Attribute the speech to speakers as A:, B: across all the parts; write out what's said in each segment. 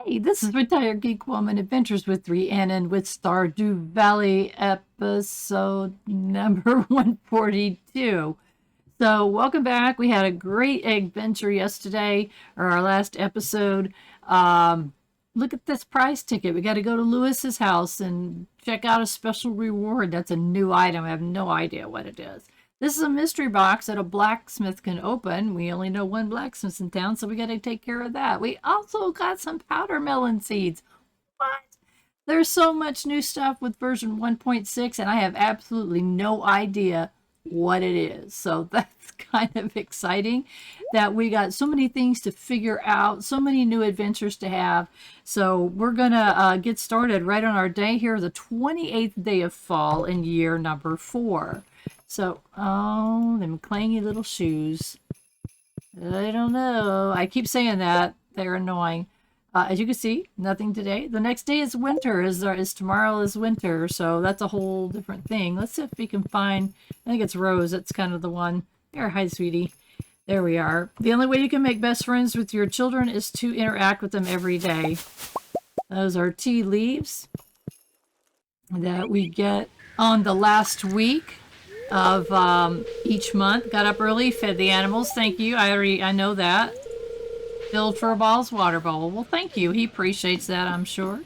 A: Hey, this is Retired Geek Woman Adventures with 3N with Stardew Valley episode number 142. So, welcome back. We had a great adventure yesterday, or our last episode. Look at this prize ticket. We got to go to Lewis's house and check out a special reward. That's a new item. I have no idea what it is. This is a mystery box that a blacksmith can open. We only know one blacksmith in town, so we got to take care of that. We also got some powdermelon seeds. What? There's so much new stuff with version 1.6, and I have absolutely no idea what it is. So that's kind of exciting that we got so many things to figure out, so many new adventures to have. So we're going to get started right on our day here, the 28th day of fall in year number 4. So, oh, them clangy little shoes. I don't know. I keep saying that. They're annoying. As you can see, nothing today. The next day is winter. Is tomorrow is winter. So that's a whole different thing. Let's see if we can find, I think it's Rose. That's kind of the one. There, hi, sweetie. There we are. The only way you can make best friends with your children is to interact with them every day. Those are tea leaves that we get on the last week of each month. Got up early, fed the animals. Thank you. I know that. Filled Furball's water bowl. Well, thank you. He appreciates that, I'm sure.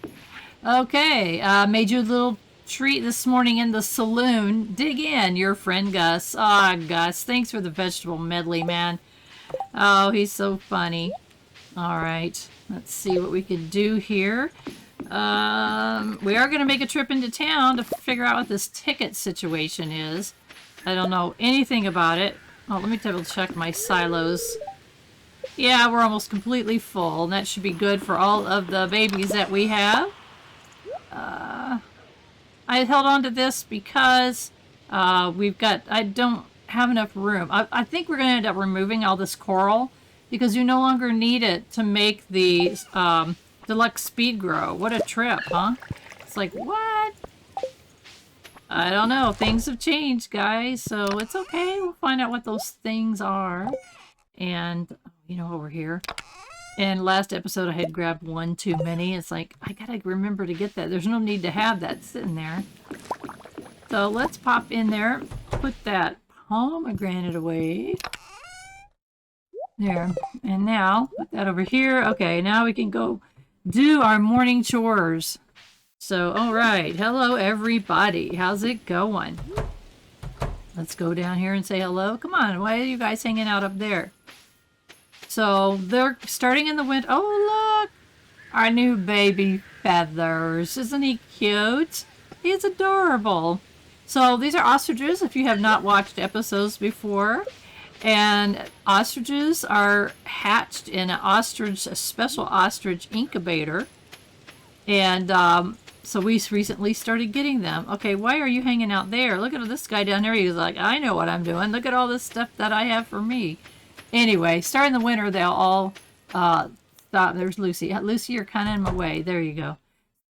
A: Okay, made you a little treat this morning in the saloon. Dig in, your friend Gus. Ah, Gus, thanks for the vegetable medley, man. Oh, he's so funny. All right, let's see what we can do here. We are going to make a trip into town to figure out what this ticket situation is. I don't know anything about it. Oh, let me double check my silos. Yeah, we're almost completely full, and that should be good for all of the babies that we have. I held on to this because I don't have enough room. I think we're going to end up removing all this coral because you no longer need it to make the deluxe speed grow. What a trip, huh? It's like, what? I don't know. Things have changed, guys, so it's okay. We'll find out what those things are. And, you know, over here. And last episode, I had grabbed one too many. It's like, I gotta remember to get that. There's no need to have that sitting there. So let's pop in there. Put that pomegranate away. There. And now, put that over here. Okay, now we can go do our morning chores. So, all right. Hello, everybody. How's it going? Let's go down here and say hello. Come on. Why are you guys hanging out up there? So, they're starting in the winter. Oh, look. Our new baby Feathers. Isn't he cute? He's adorable. So, these are ostriches if you have not watched episodes before. And ostriches are hatched in a special ostrich incubator. And, so we recently started getting them. Okay, why are you hanging out there? Look at this guy down there. He's like, I know what I'm doing. Look at all this stuff that I have for me. Anyway, starting the winter, they'll all stop. There's Lucy. Lucy, you're kind of in my way. There you go.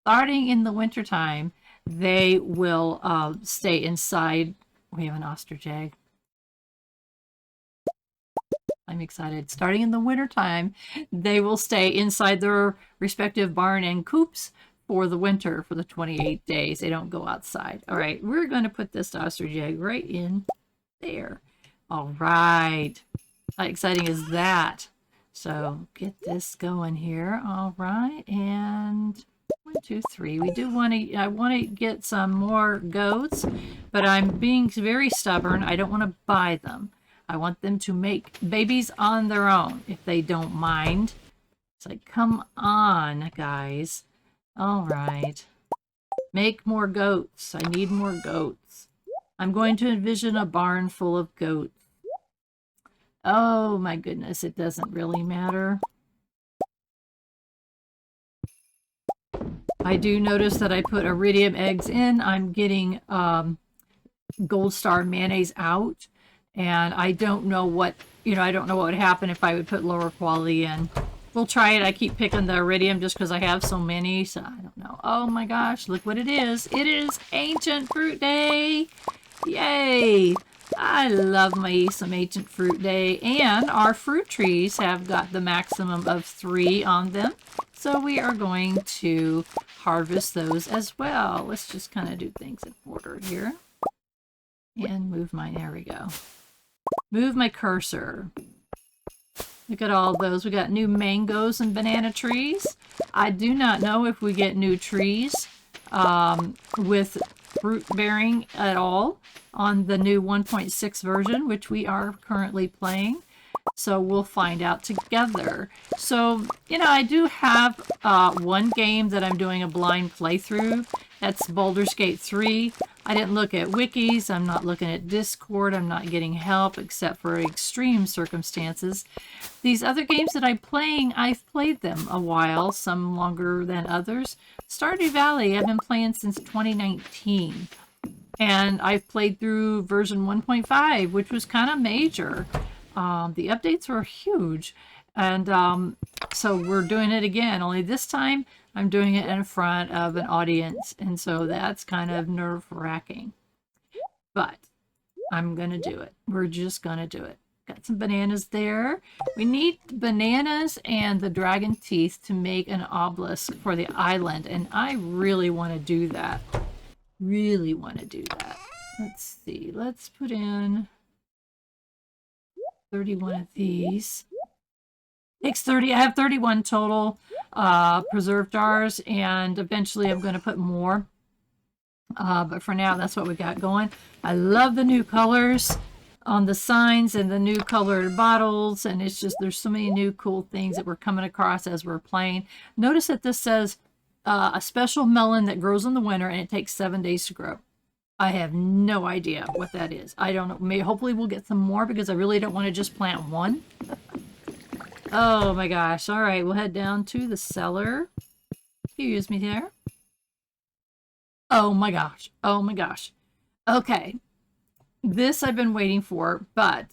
A: Starting in the wintertime, they will stay inside. We have an ostrich egg. I'm excited. Starting in the wintertime, they will stay inside their respective barn and coops for the winter, for the 28 days. They don't go outside. All right, we're going to put this ostrich egg right in there. All right. How exciting is that? So get this going here. All right, and 1, 2, 3. We do want to, I want to get some more goats, but I'm being very stubborn. I don't want to buy them. I want them to make babies on their own if they don't mind. It's like, come on, guys. All right. Make more goats. I need more goats. I'm going to envision a barn full of goats. Oh my goodness, it doesn't really matter. I do notice that I put iridium eggs in. I'm getting gold star mayonnaise out. And I don't know what, I don't know what would happen if I would put lower quality in. We'll try it. I keep picking the iridium just because I have so many, so I don't know. Oh my gosh, look what it is. It is Ancient Fruit Day. Yay. I love me some Ancient Fruit Day, and our fruit trees have got the maximum of 3 on them. So we are going to harvest those as well. Let's just kind of do things in order here. And move mine, there we go. Move my cursor. Look at all those. We got new mangoes and banana trees. I do not know if we get new trees with fruit bearing at all on the new 1.6 version, which we are currently playing. So we'll find out together. So, you know, I do have one game that I'm doing a blind playthrough. That's Baldur's Gate 3. I didn't look at wikis. I'm not looking at Discord. I'm not getting help except for extreme circumstances. These other games that I'm playing, I've played them a while, some longer than others. Stardew Valley, I've been playing since 2019. And I've played through version 1.5, which was kind of major. The updates were huge. And so we're doing it again, only this time I'm doing it in front of an audience. And so that's kind of nerve-wracking. But I'm going to do it. We're just going to do it. Got some bananas there. We need bananas and the dragon teeth to make an obelisk for the island. And I really want to do that. Really want to do that. Let's see. Let's put in 31 of these. Takes 30. I have 31 total preserve jars, and eventually I'm going to put more. But for now, that's what we got going. I love the new colors on the signs and the new colored bottles, and it's just, there's so many new cool things that we're coming across as we're playing. Notice that this says a special melon that grows in the winter, and it takes 7 days to grow. I have no idea what that is. I don't know. Maybe, hopefully we'll get some more, because I really don't want to just plant one. Oh my gosh. All right, we'll head down to the cellar. Excuse me there. Oh my gosh. Oh my gosh. Okay. This I've been waiting for, but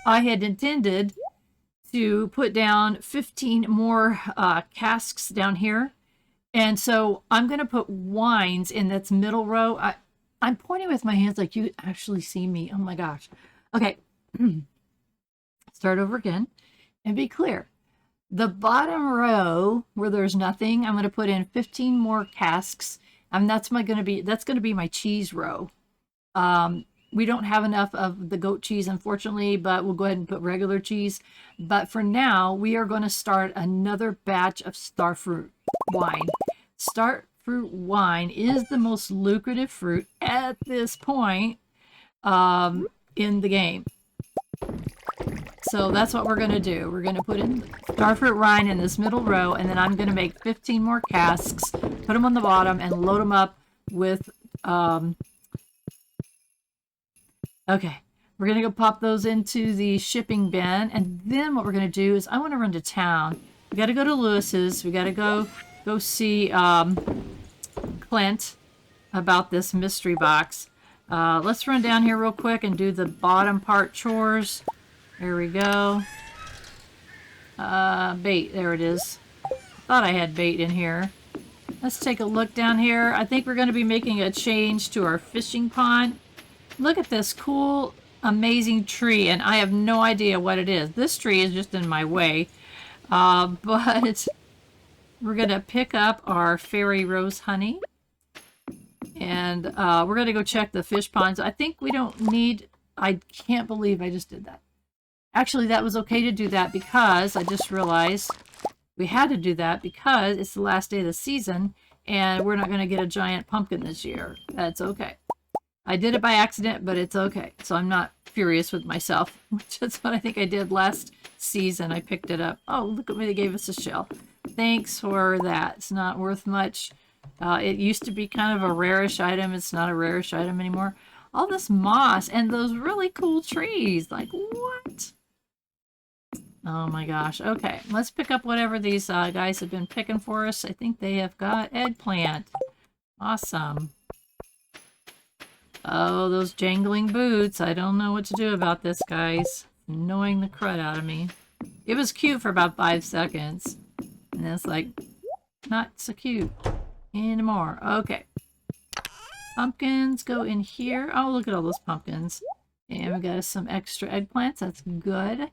A: I had intended to put down 15 more casks down here. And so I'm going to put wines in this middle row. I'm pointing with my hands like you actually see me. Oh my gosh. Okay. Start over again and be clear. The bottom row where there's nothing, I'm going to put in 15 more casks. And that's going to be my cheese row. We don't have enough of the goat cheese, unfortunately, but we'll go ahead and put regular cheese. But for now, we are going to start another batch of starfruit wine. Starfruit wine is the most lucrative fruit at this point in the game. So that's what we're going to do. We're going to put in starfruit wine in this middle row, and then I'm going to make 15 more casks, put them on the bottom, and load them up with... Okay, we're going to go pop those into the shipping bin, and then what we're going to do is I want to run to town. We got to go to Lewis's. We got to go see Clint about this mystery box. Let's run down here real quick and do the bottom part chores. There we go. Bait, there it is. Thought I had bait in here. Let's take a look down here. I think we're going to be making a change to our fishing pond. Look at this cool, amazing tree, and I have no idea what it is. This tree is just in my way, but we're going to pick up our fairy rose honey, and we're going to go check the fish ponds. I think we don't need... I can't believe I just did that. Actually, that was okay to do that because I just realized we had to do that because it's the last day of the season, and we're not going to get a giant pumpkin this year. That's okay. I did it by accident, but it's okay. So I'm not furious with myself, which is what I think I did last season. I picked it up. Oh, look at me. They gave us a shell. Thanks for that. It's not worth much. It used to be kind of a rarish item. It's not a rarish item anymore. All this moss and those really cool trees. Like, what? Oh my gosh. Okay, let's pick up whatever these guys have been picking for us. I think they have got eggplant. Awesome. Oh, those jangling boots. I don't know what to do about this, guys. Annoying the crud out of me. It was cute for about 5 seconds. And it's like, not so cute anymore. Okay. Pumpkins go in here. Oh, look at all those pumpkins. And we got us some extra eggplants. That's good.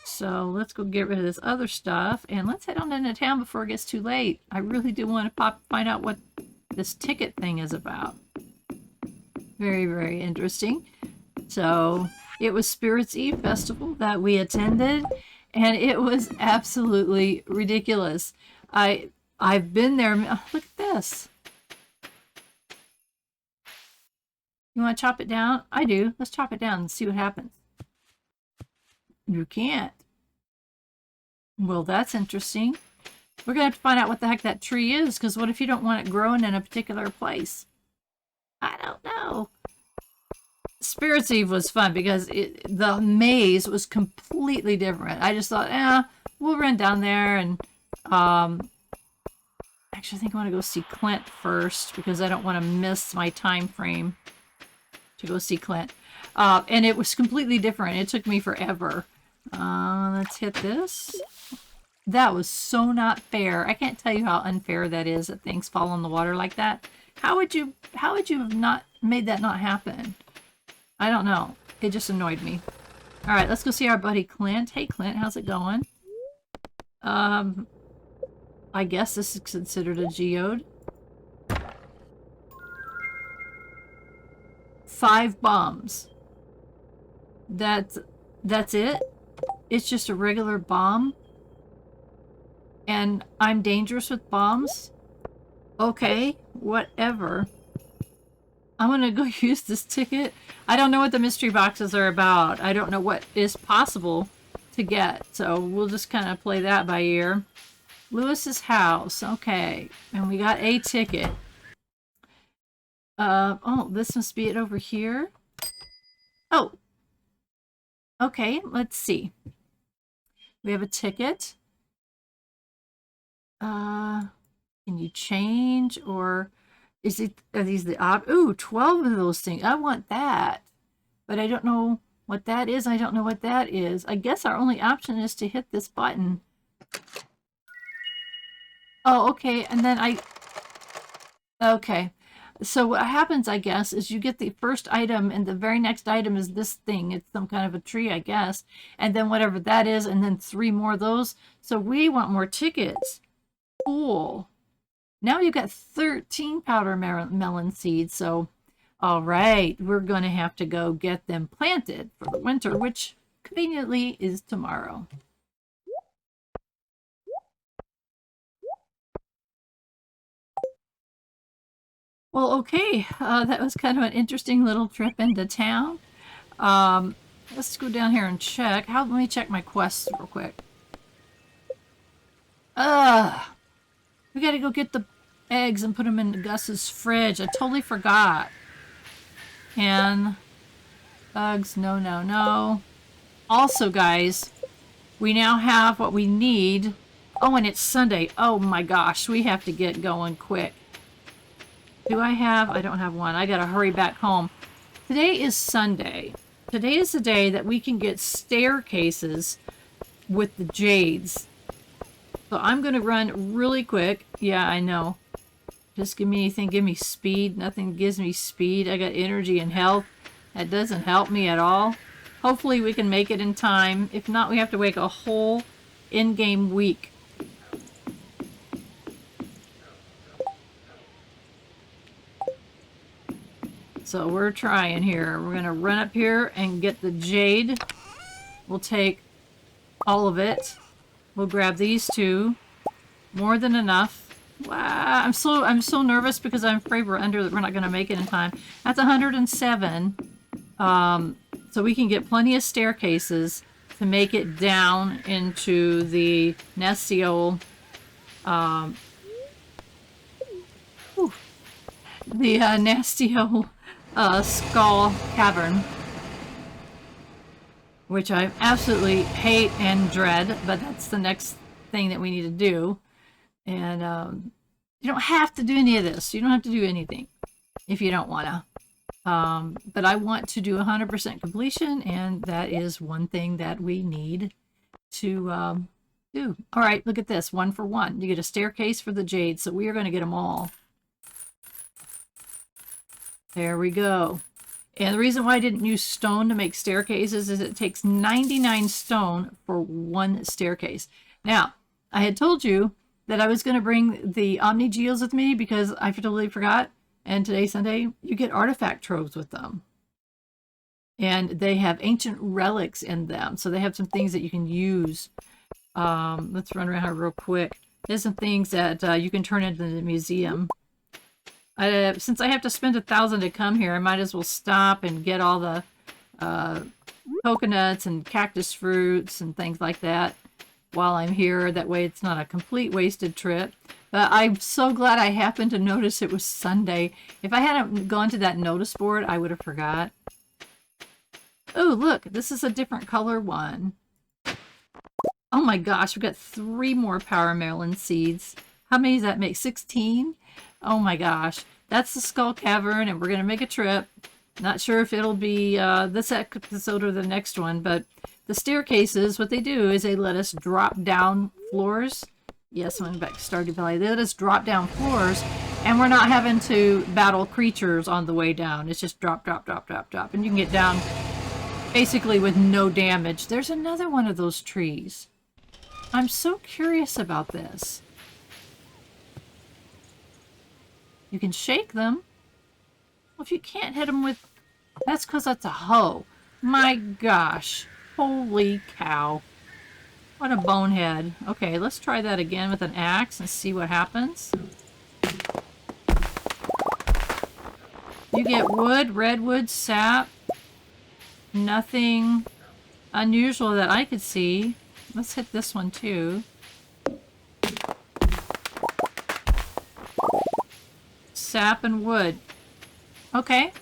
A: So let's go get rid of this other stuff. And let's head on into town before it gets too late. I really do want to find out what this ticket thing is about. Very, very interesting. So it was Spirits Eve Festival that we attended. And it was absolutely ridiculous. I've been there. Oh, look at this. You want to chop it down? I do. Let's chop it down and see what happens. You can't. Well, that's interesting. We're going to have to find out what the heck that tree is, because what if you don't want it growing in a particular place? I don't know. Spirits Eve was fun because the maze was completely different. I just thought, we'll run down there and actually I think I want to go see Clint first because I don't want to miss my time frame to go see Clint. And it was completely different. It took me forever. Let's hit this. That was so not fair. I can't tell you how unfair that is that things fall in the water like that. How would you have not made that not happen? I don't know. It just annoyed me. All right, let's go see our buddy Clint. Hey, Clint, how's it going? I guess this is considered a geode. 5 bombs. That's it? It's just a regular bomb? And I'm dangerous with bombs? Okay, whatever. I'm gonna go use this ticket. I don't know what the mystery boxes are about. I don't know what is possible to get. So we'll just kind of play that by ear. Lewis's house. Okay. And we got a ticket. Oh, this must be it over here. Oh. Okay, let's see. We have a ticket. Can you change or are these the ooh, 12 of those things. I want that. But I don't know what that is. I don't know what that is. I guess our only option is to hit this button. Oh, okay. And then okay. So what happens, I guess, is you get the first item and the very next item is this thing. It's some kind of a tree, I guess. And then whatever that is, and then 3 more of those. So we want more tickets. Cool. Now you've got 13 powdermelon seeds. So, all right, we're going to have to go get them planted for the winter, which conveniently is tomorrow. Well, okay, that was kind of an interesting little trip into town. Let's go down here and check. Let me check my quests real quick. We gotta go get the eggs and put them in Gus's fridge. I totally forgot. And bugs, no. Also, guys, we now have what we need. Oh, and it's Sunday. Oh my gosh, we have to get going quick. I don't have one. I gotta hurry back home. Today is Sunday. Today is the day that we can get staircases with the jades. So I'm gonna run really quick. Yeah, I know. Just give me anything. Give me speed. Nothing gives me speed. I got energy and health. That doesn't help me at all. Hopefully we can make it in time. If not, we have to wait a whole in-game week. So we're trying here. We're going to run up here and get the jade. We'll take all of it. We'll grab these 2. More than enough. Wow, I'm so nervous because I'm afraid we're not going to make it in time. That's 107. So we can get plenty of staircases to make it down into the Nestio Nestio Skull Cavern, which I absolutely hate and dread, but that's the next thing that we need to do. And you don't have to do any of this. You don't have to do anything if you don't want to. But I want to do 100% completion, and that is one thing that we need to do. All right, look at this. 1 for 1. You get a staircase for the jade, so we are going to get them all. There we go. And the reason why I didn't use stone to make staircases is it takes 99 stone for one staircase. Now, I had told you that I was going to bring the Omni Geodes with me because I totally forgot. And today's Sunday, you get artifact troves with them. And they have ancient relics in them. So they have some things that you can use. Let's run around here real quick. There's some things that you can turn into the museum. Since I have to spend 1,000 to come here, I might as well stop and get all the coconuts and cactus fruits and things like that while I'm here. That way it's not a complete wasted trip. But I'm so glad I happened to notice it was Sunday. If I hadn't gone to that notice board, I would have forgot. Oh, look, this is a different color one. Oh my gosh, we've got 3 more Powdermelon seeds. How many does that make? 16? Oh my gosh. That's the Skull Cavern, and we're going to make a trip. Not sure if it'll be this episode or the next one, but the staircases, what they do is they let us drop down floors. Yes, I'm back to Stardew Valley. They let us drop down floors, and we're not having to battle creatures on the way down. It's just drop, drop, drop, drop, drop, and you can get down basically with no damage. There's another one of those trees. I'm so curious about this. You can shake them. Well, if you can't hit them with... That's because that's a hoe. My gosh. Holy cow. What a bonehead. Okay, let's try that again with an axe and see what happens. You get wood, redwood, sap. Nothing unusual that I could see. Let's hit this one too. Sap and wood. Okay.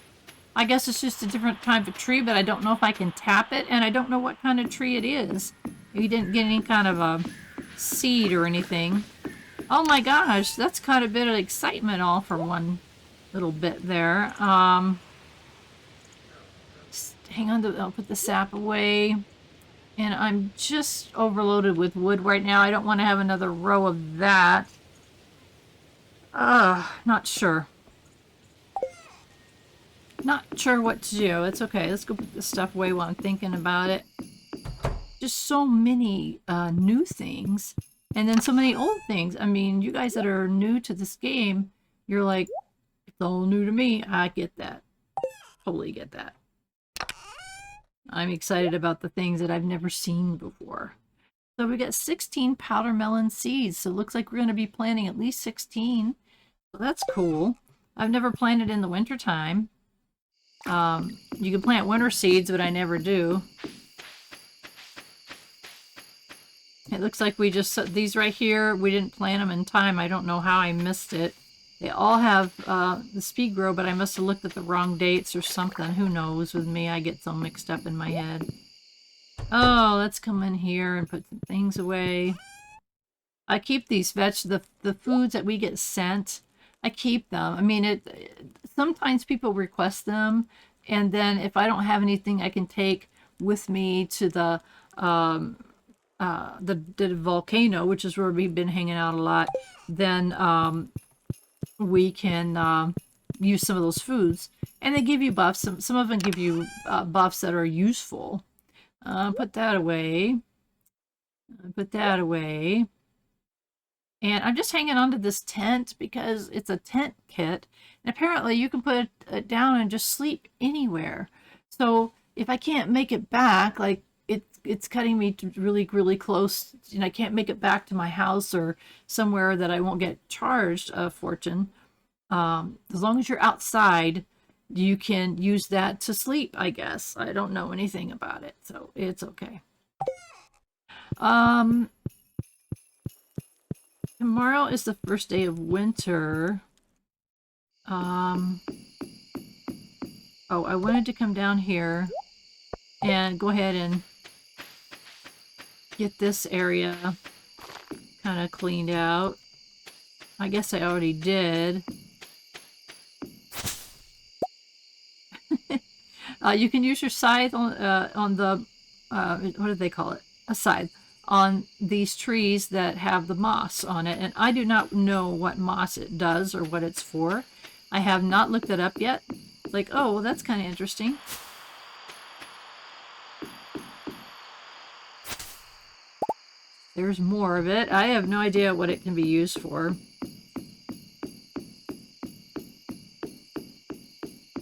A: I guess it's just a different type of tree, but I don't know if I can tap it, and I don't know what kind of tree it is. You didn't get any kind of a seed or anything. Oh my gosh, that's quite a bit of excitement all for one little bit there. Just hang on, I'll put the sap away. And I'm just overloaded with wood right now. I don't want to have another row of that. Not sure. Not sure what to do. It's okay. Let's go put this stuff away while I'm thinking about it. Just so many new things. And then so many old things. I mean, you guys that are new to this game, you're like, it's all new to me. I get that. Totally get that. I'm excited about the things that I've never seen before. So we got 16 Powdermelon seeds. So it looks like we're going to be planting at least 16. So that's cool. I've never planted in the wintertime. You can plant winter seeds, but I never do. It looks like we just, these right here, we didn't plant them in time. I don't know how I missed it. They all have the speed grow, but I must have looked at the wrong dates or something. Who knows with me? I get so mixed up in my head. Oh, let's come in here and put some things away. I keep these the foods that we get sent. I keep them. I mean, sometimes people request them, and then if I don't have anything I can take with me to the volcano, which is where we've been hanging out a lot, then we can use some of those foods, and they give you buffs. Some of them give you buffs that are useful. Put that away. Put that away. And I'm just hanging on to this tent because it's a tent kit. And apparently you can put it down and just sleep anywhere. So if I can't make it back, like it's cutting me to really, really close, and I can't make it back to my house or somewhere that I won't get charged a fortune. As long as you're outside, you can use that to sleep, I guess. I don't know anything about it, so it's okay. Tomorrow is the first day of winter. Oh, I wanted to come down here and go ahead and get this area kind of cleaned out. I guess I already did. You can use your scythe on the, what do they call it? A scythe. On these trees that have the moss on it. And I do not know what moss it does or what it's for. I have not looked it up yet. Like, oh, well, that's kind of interesting. There's more of it. I have no idea what it can be used for.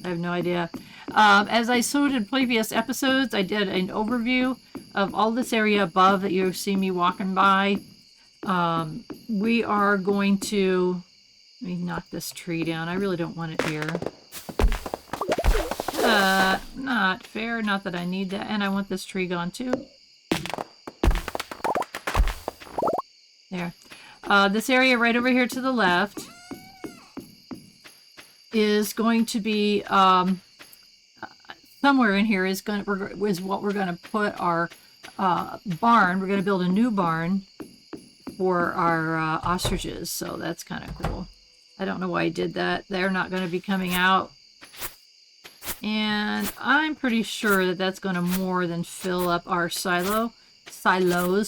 A: I have no idea. As I showed in previous episodes, I did an overview of all this area above that you see me walking by. We are going to... Let me knock this tree down. I really don't want it here. Not fair. Not that I need that. And I want this tree gone too. There. This area right over here to the left is going to be somewhere in here is what we're going to put our barn. We're going to build a new barn for our ostriches, so that's kind of cool. I don't know why I did that. They're not going to be coming out, and I'm pretty sure that that's going to more than fill up our silos.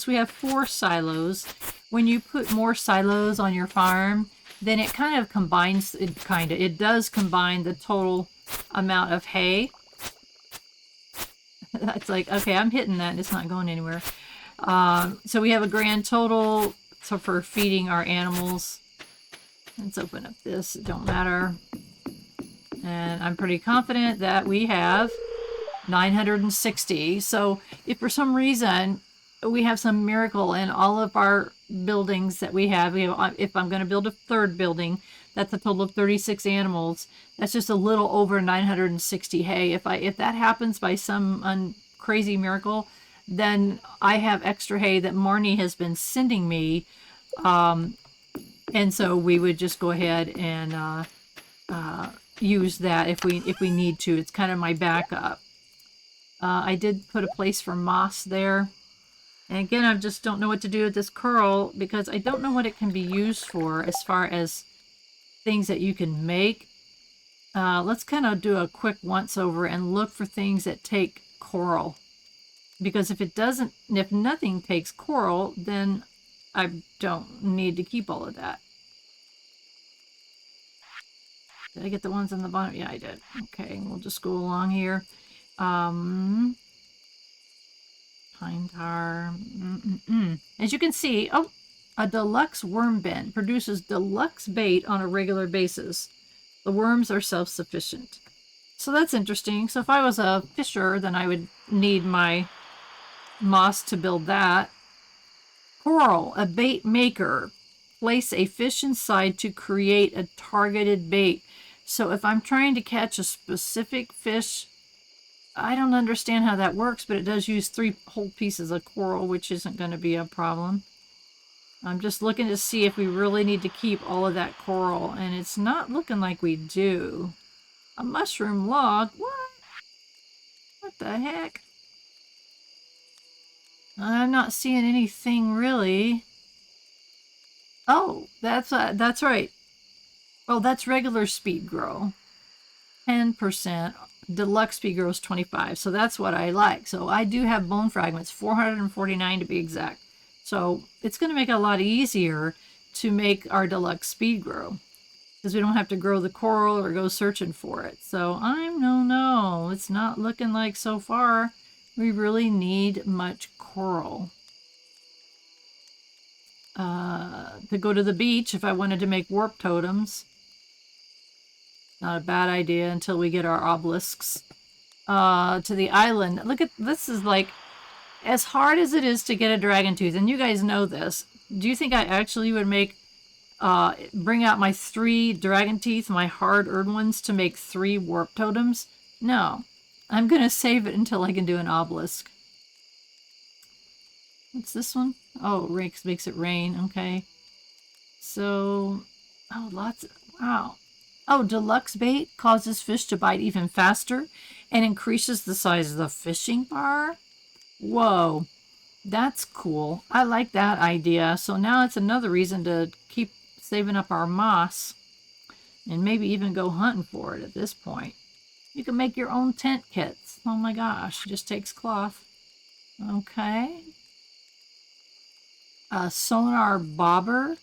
A: We have 4 silos. When you put more silos on your farm, then it kind of combines, it does combine the total amount of hay. That's like, okay, I'm hitting that and it's not going anywhere. So we have a grand total for feeding our animals. Let's open up this, it don't matter. And I'm pretty confident that we have 960. So if for some reason we have some miracle in all of our buildings that we have, if I'm going to build a 3rd building, that's a total of 36 animals. That's just a little over 960 hay. If that happens by some crazy miracle, then I have extra hay that Marnie has been sending me, and so we would just go ahead and use that if we need to. It's kind of my backup. I did put a place for moss there. And again, I just don't know what to do with this curl because I don't know what it can be used for as far as things that you can make. Let's kind of do a quick once over and look for things that take coral. Because if nothing takes coral, then I don't need to keep all of that. Did I get the ones on the bottom? Yeah, I did. Okay, we'll just go along here. Pine tar. As you can see, a deluxe worm bin produces deluxe bait on a regular basis. The worms are self-sufficient. So that's interesting. So if I was a fisher, then I would need my moss to build that. Coral, a bait maker. Place a fish inside to create a targeted bait. So if I'm trying to catch a specific fish, I don't understand how that works, but it does use 3 whole pieces of coral, which isn't going to be a problem. I'm just looking to see if we really need to keep all of that coral, and it's not looking like we do. A mushroom log? What? What the heck? I'm not seeing anything really. Oh, that's right. Oh, that's regular speed grow. 10%. Deluxe speed grows 25. So that's what I like. So I do have bone fragments, 449 to be exact. So it's going to make it a lot easier to make our deluxe speed grow because we don't have to grow the coral or go searching for it. So no, it's not looking like so far we really need much coral. To go to the beach if I wanted to make warp totems. Not a bad idea until we get our obelisks. To the island. Look at this, is like as hard as it is to get a dragon tooth, and you guys know this. Do you think I actually would bring out my 3 dragon teeth, my hard-earned ones, to make 3 warp totems? No. I'm gonna save it until I can do an obelisk. What's this one? Oh, makes it rain. Okay. So, wow. Oh, deluxe bait causes fish to bite even faster and increases the size of the fishing bar. Whoa, that's cool. I like that idea. So now it's another reason to keep saving up our moss and maybe even go hunting for it at this point. You can make your own tent kits. Oh my gosh, it just takes cloth. Okay. A sonar bobber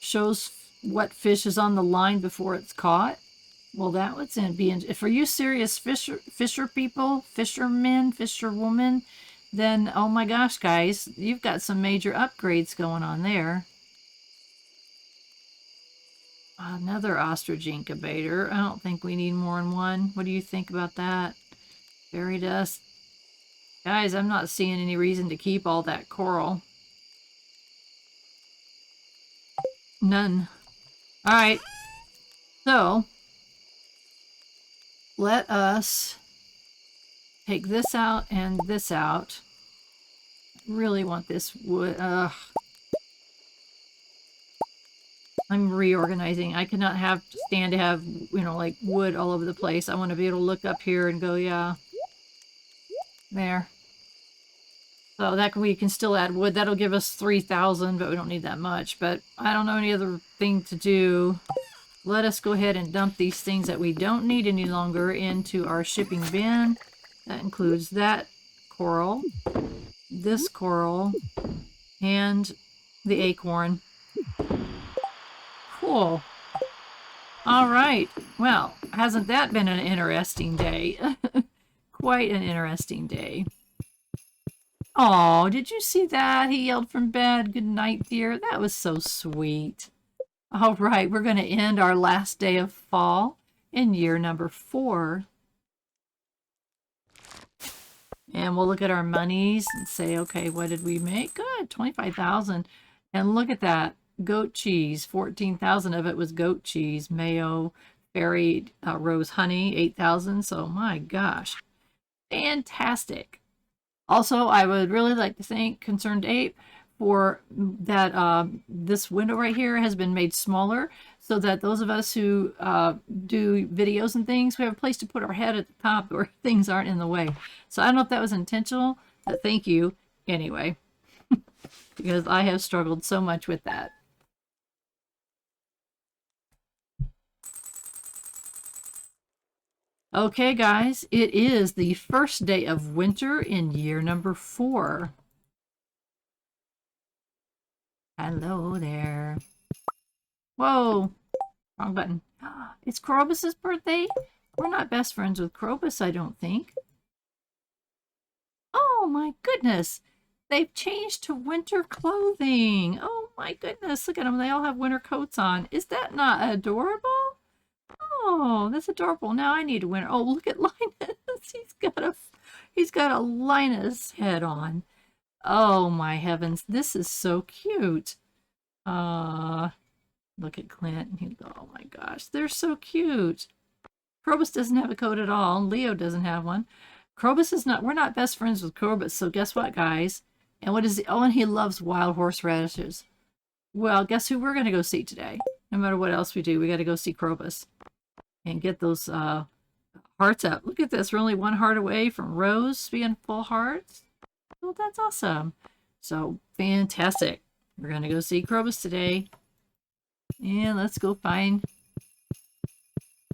A: shows what fish is on the line before it's caught. Well, that would be for you serious fisher people, fishermen, fisherwoman, then oh my gosh, guys, you've got some major upgrades going on there. Another ostrich incubator. I don't think we need more than one. What do you think about that? Fairy dust. Guys, I'm not seeing any reason to keep all that coral. None. All right. So, let us take this out and this out. Really want this wood. I'm reorganizing. I cannot stand to have, you know, like wood all over the place. I want to be able to look up here and go, yeah, there. So that we can still add wood. That'll give us 3,000, but we don't need that much. But I don't know any other thing to do. Let us go ahead and dump these things that we don't need any longer into our shipping bin. That includes that coral, this coral, and the acorn. Cool. All right. Well, hasn't that been an interesting day? Quite an interesting day. Oh, did you see that? He yelled from bed, "Good night, dear." That was so sweet. All right, we're going to end our last day of fall in year number 4. And we'll look at our monies and say, okay, what did we make? Good, 25,000. And look at that. Goat cheese, 14,000 of it was goat cheese. Mayo, fairy rose honey, 8,000. So my gosh, fantastic. Also, I would really like to thank Concerned Ape for that. This window right here has been made smaller so that those of us who do videos and things, we have a place to put our head at the top where things aren't in the way. So I don't know if that was intentional, but thank you anyway, because I have struggled so much with that. Okay, guys, it is the first day of winter in year number 4. Hello there. Whoa, wrong button. It's Krobus's birthday? We're not best friends with Krobus, I don't think. Oh my goodness, they've changed to winter clothing. Oh my goodness, look at them. They all have winter coats on. Is that not adorable? Oh, that's adorable. Now I need a winter. Oh, look at Linus. He's got a Linus head on. Oh my heavens, this is so cute. Look at Clint. Oh my gosh, they're so cute. Krobus doesn't have a coat at all. Leo doesn't have one. Krobus is not, we're not best friends with Krobus, so guess what, guys? And what is oh, and he loves wild horseradishes. Well, guess who we're gonna go see today? No matter what else we do, we gotta go see Krobus and get those hearts up. Look at this, we're only 1 heart away from Rose being full hearts. Oh, that's awesome. So fantastic. We're gonna go see Krobus today. And let's go find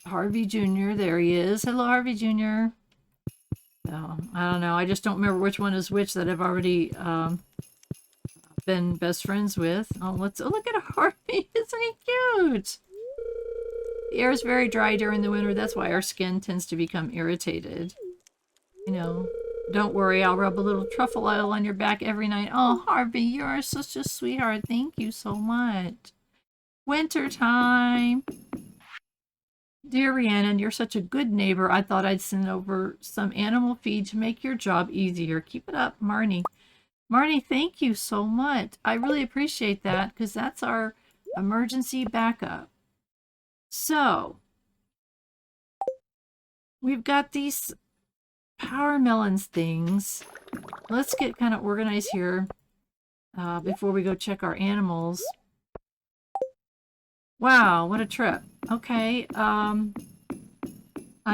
A: Harvey Jr. There he is. Hello, Harvey Jr. So, I don't know. I just don't remember which one is which that I've already been best friends with. Oh, look at Harvey. Isn't he cute? The air is very dry during the winter. That's why our skin tends to become irritated. You know, don't worry. I'll rub a little truffle oil on your back every night. Oh, Harvey, you're such a sweetheart. Thank you so much. Winter time. Dear Rhiannon, you're such a good neighbor. I thought I'd send over some animal feed to make your job easier. Keep it up, Marnie. Marnie, thank you so much. I really appreciate that because that's our emergency backup. So, we've got these Powdermelons things. Let's get kind of organized here before we go check our animals. Wow, what a trip. Okay, I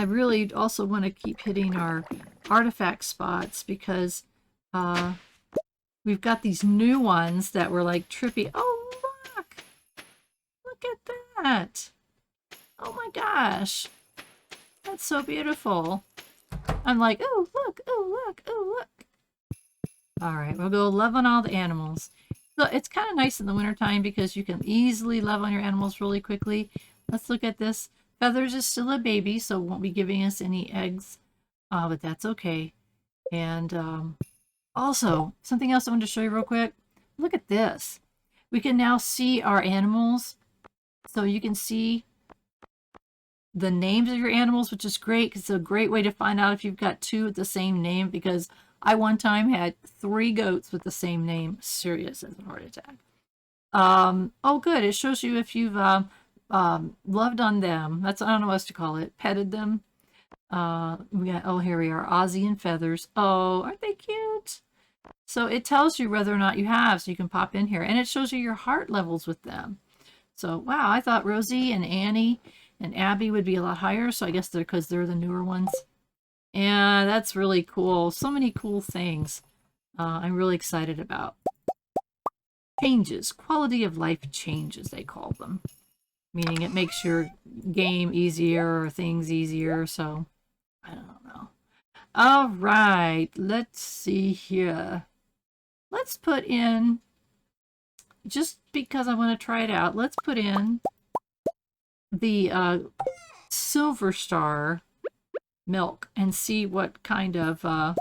A: really also want to keep hitting our artifact spots because we've got these new ones that were like trippy. Oh, look! Look at that! Oh my gosh! That's so beautiful. I'm like, oh, look, oh, look, oh, look. All right, we'll go love on all the animals. So it's kind of nice in the wintertime because you can easily love on your animals really quickly. Let's look at this. Feathers is still a baby, so won't be giving us any eggs, but that's okay. And also, something else I wanted to show you real quick. Look at this. We can now see our animals. So you can see the names of your animals, which is great because it's a great way to find out if you've got two with the same name, because I one time had 3 goats with the same name. Serious as a heart attack. Oh, good. It shows you if you've loved on them. That's, I don't know what else to call it. Petted them. We got, oh, here we are. Ozzy and Feathers. Oh, aren't they cute? So it tells you whether or not you have, so you can pop in here. And it shows you your heart levels with them. So, wow, I thought Rosie and Annie and Abby would be a lot higher. So I guess they're because they're the newer ones. And that's really cool. So many cool things I'm really excited about. Changes. Quality of life changes, they call them. Meaning it makes your game easier or things easier. So, I don't know. All right. Let's see here. Let's put in, just because I want to try it out, let's put in the Silver Star milk and see what kind of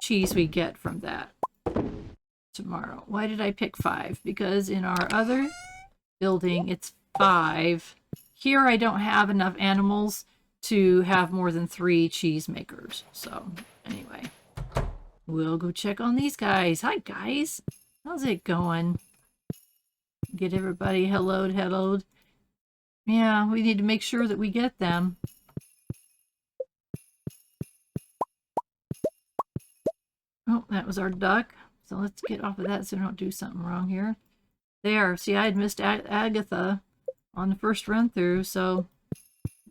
A: cheese we get from that tomorrow. Why did I pick 5? Because in our other building it's 5. Here I don't have enough animals to have more than 3 cheese makers. So anyway, we'll go check on these guys. Hi guys, how's it going? Get everybody helloed. Yeah, we need to make sure that we get them. Oh, that was our duck. So let's get off of that so we don't do something wrong here. There, see, I had missed Agatha on the first run through, so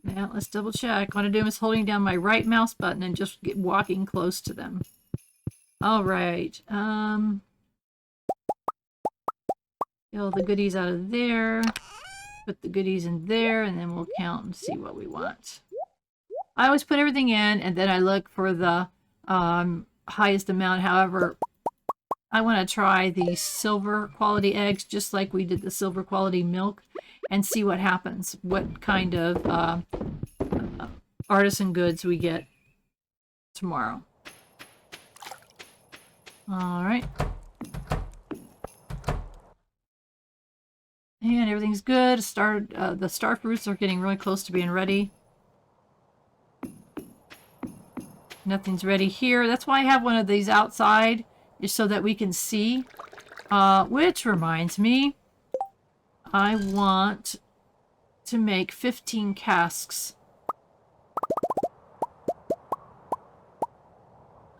A: yeah, let's double check. What I'm doing is holding down my right mouse button and just walking close to them. All right. Get all the goodies out of there. Put the goodies in there, and then we'll count and see what we want. I always put everything in, and then I look for the highest amount. However, I want to try the silver quality eggs, just like we did the silver quality milk, and see what happens. What kind of artisan goods we get tomorrow. All right. And everything's good. The star fruits are getting really close to being ready. Nothing's ready here. That's why I have one of these outside, just so that we can see. Which reminds me, I want to make 15 casks.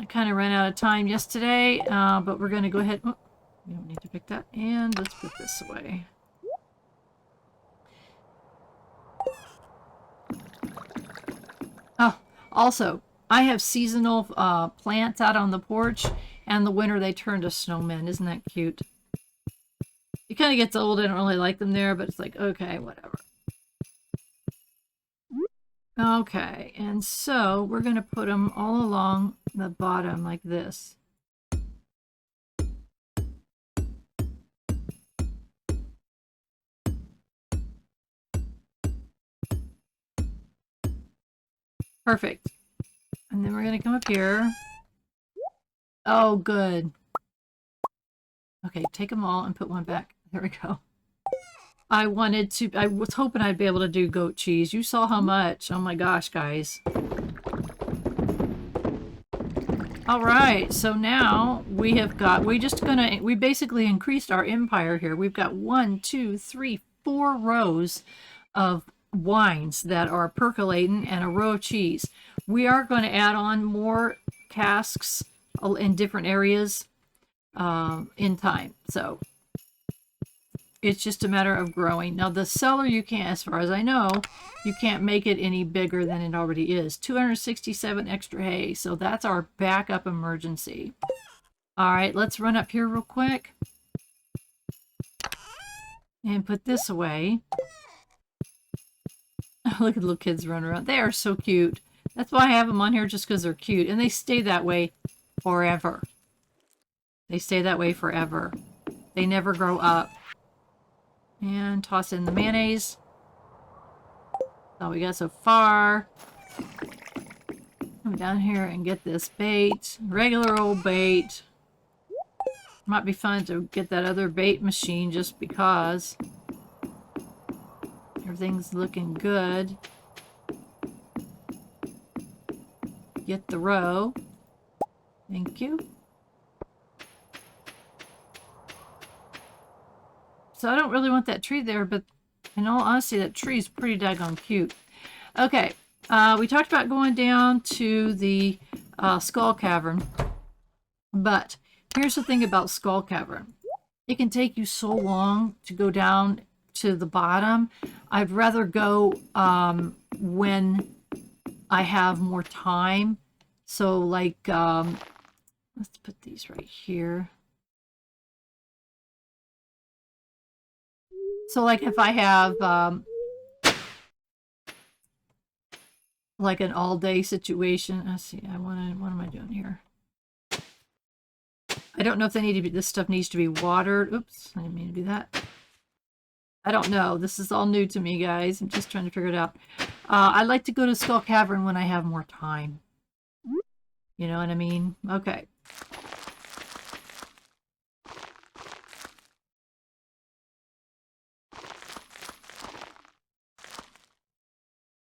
A: I kind of ran out of time yesterday, but we're going to go ahead. Oh, we don't need to pick that. And let's put this away. Oh, also, I have seasonal plants out on the porch, and in the winter they turn to snowmen. Isn't that cute? It kind of gets old. I don't really like them there, but it's like, okay, whatever. Okay, and so we're going to put them all along the bottom like this. Perfect. And then we're going to come up here. Oh, good. Okay, take them all and put one back. There we go. I was hoping I'd be able to do goat cheese. You saw how much. Oh my gosh, guys. All right, so now we basically increased our empire here. We've got 1, 2, 3, 4 rows of wines that are percolating and a row of cheese. We are going to add on more casks in different areas in time. So it's just a matter of growing. Now the cellar, you can't, as far as I know, you can't make it any bigger than it already is. 267 extra hay. So that's our backup emergency. All right, let's run up here real quick and put this away. Look at the little kids running around. They are so cute. That's why I have them on here, just because they're cute. And they stay that way forever. They stay that way forever. They never grow up. And toss in the mayonnaise. all we got so far. Come down here and get this bait. Regular old bait. Might be fun to get that other bait machine just because. Everything's looking good. Get the row. Thank you. So I don't really want that tree there, but in all honesty, that tree is pretty daggone cute. Okay, we talked about going down to the Skull Cavern, but here's the thing about Skull Cavern. It can take you so long to go down to the bottom. I'd rather go when I have more time. So like, let's put these right here. So like if I have like an all-day situation. Let's see, what am I doing here? I don't know if they need to be, this stuff needs to be watered. Oops, I didn't mean to do that. I don't know. This is all new to me, guys. I'm just trying to figure it out. I like to go to Skull Cavern when I have more time. You know what I mean? Okay.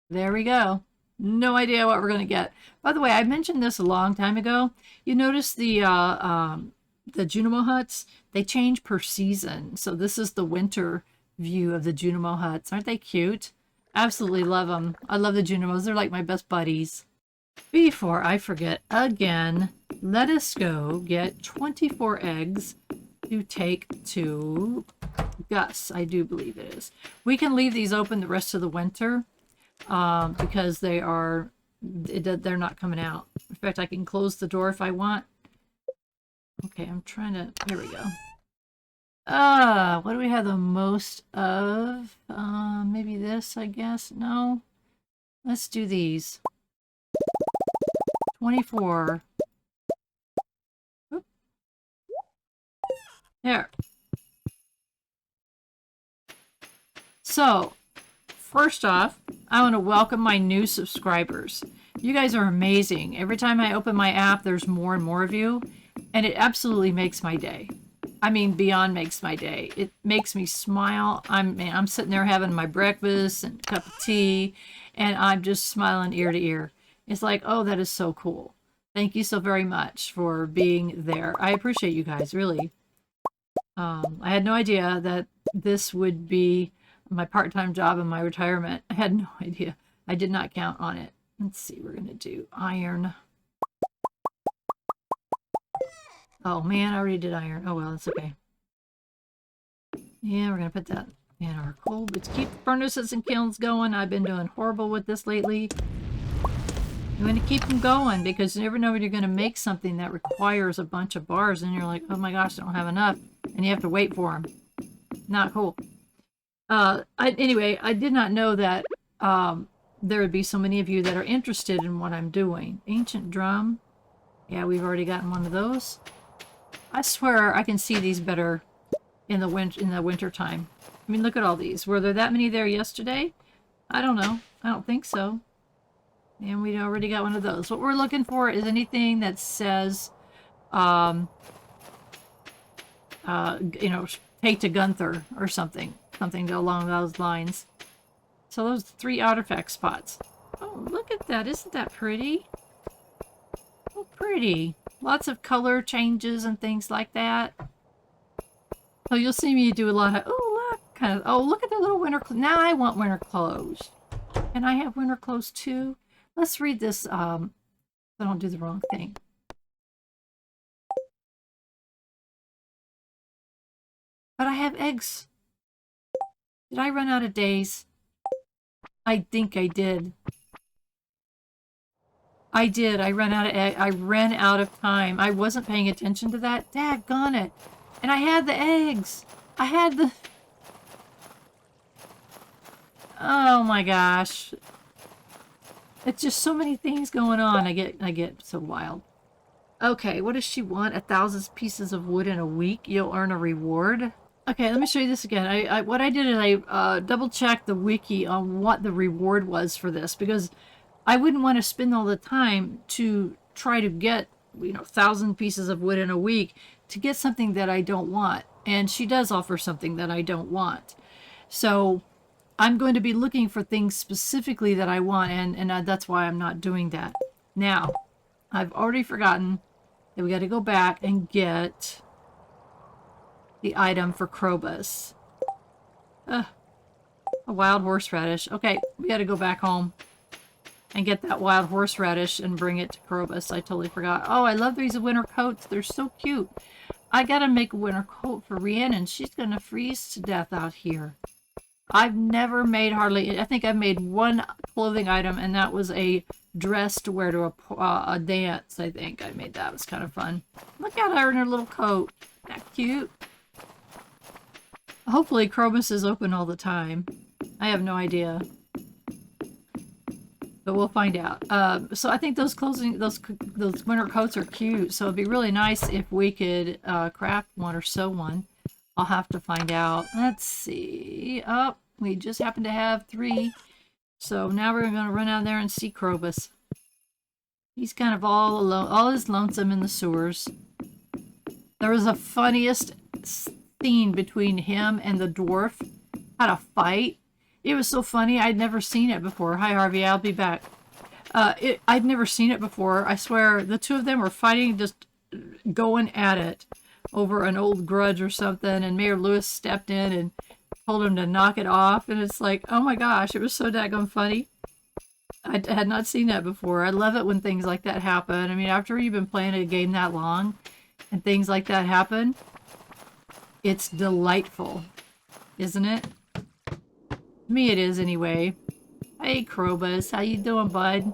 A: There we go. No idea what we're going to get. By the way, I mentioned this a long time ago. You notice the Junimo huts, they change per season. So this is the winter view of the Junimo huts. Aren't they cute? Absolutely love them. I love the Junimos. They're like my best buddies. Before I forget again, let us go get 24 eggs to take to Gus. I do believe it is. We can leave these open the rest of the winter because they're not coming out. In fact, I can close the door if I want. Okay, I'm trying to, here we go. What do we have the most of? Maybe this, I guess. No. Let's do these. 24. Oop. There. So, first off, I want to welcome my new subscribers. You guys are amazing. Every time I open my app, there's more and more of you, and it absolutely makes my day. I mean, beyond makes my day. It makes me smile. I'm sitting there having my breakfast and a cup of tea, and I'm just smiling ear to ear. It's like, oh, that is so cool. Thank you so very much for being there. I appreciate you guys, really. I had no idea that this would be my part-time job in my retirement. I had no idea. I did not count on it. Let's see, we're going to do iron. Oh man, I already did iron. Oh well, that's okay. Yeah, we're going to put that in our coal. Let's keep the furnaces and kilns going. I've been doing horrible with this lately. You want to keep them going because you never know when you're going to make something that requires a bunch of bars and you're like, oh my gosh, I don't have enough. And you have to wait for them. Not cool. Anyway, I did not know that there would be so many of you that are interested in what I'm doing. Ancient drum. Yeah, we've already gotten one of those. I swear I can see these better in the winter time. I mean, look at all these. Were there that many there yesterday? I don't know. I don't think so. And we already got one of those. What we're looking for is anything that says, you know, take to Gunther or something. Something along those lines. So those 3 artifact spots. Oh, look at that. Isn't that pretty? Oh, pretty. Lots of color changes and things like that. So you'll see me do a lot of, oh, look, kind of, oh, look at the little winter clothes. Now I want winter clothes. Can I have winter clothes too? Let's read this, so I don't do the wrong thing. But I have eggs. Did I run out of days? I think I did. I did. I ran out of egg. I ran out of time. I wasn't paying attention to that. Daggone it. And I had the eggs. I had the... Oh my gosh. It's just so many things going on. I get so wild. Okay, what does she want? 1,000 pieces of wood in a week. You'll earn a reward. Okay, let me show you this again. What I did is I double checked the wiki on what the reward was for this, because I wouldn't want to spend all the time to try to get, 1,000 pieces of wood in a week to get something that I don't want. And she does offer something that I don't want. So I'm going to be looking for things specifically that I want, and that's why I'm not doing that. Now, I've already forgotten that we got to go back and get the item for Krobus. A wild horseradish. Okay, we got to go back home and get that wild horseradish and bring it to Krobus. I totally forgot. Oh, I love these winter coats. They're so cute. I got to make a winter coat for Rhiannon. She's going to freeze to death out here. I've never made hardly, I think I've made one clothing item, and that was a dress to wear to a dance. I think I made that. It was kind of fun. Look at her in her little coat. Isn't that cute? Hopefully Krobus is open all the time. I have no idea. But we'll find out. So I think those winter coats are cute. So it'd be really nice if we could craft one or sew one. I'll have to find out. Let's see. Oh, we just happen to have 3. So now we're going to run out there and see Krobus. He's kind of all alone, all is lonesome in the sewers. There was the funniest scene between him and the dwarf. Had a fight. It was so funny. I'd never seen it before. Hi, Harvey. I'll be back. I'd never seen it before. I swear, the two of them were fighting, just going at it over an old grudge or something, and Mayor Lewis stepped in and told him to knock it off, and it's like, oh my gosh, it was so daggone funny. I had not seen that before. I love it when things like that happen. I mean, after you've been playing a game that long and things like that happen, it's delightful, isn't it? To me it is anyway. Hey Krobus, how you doing, bud?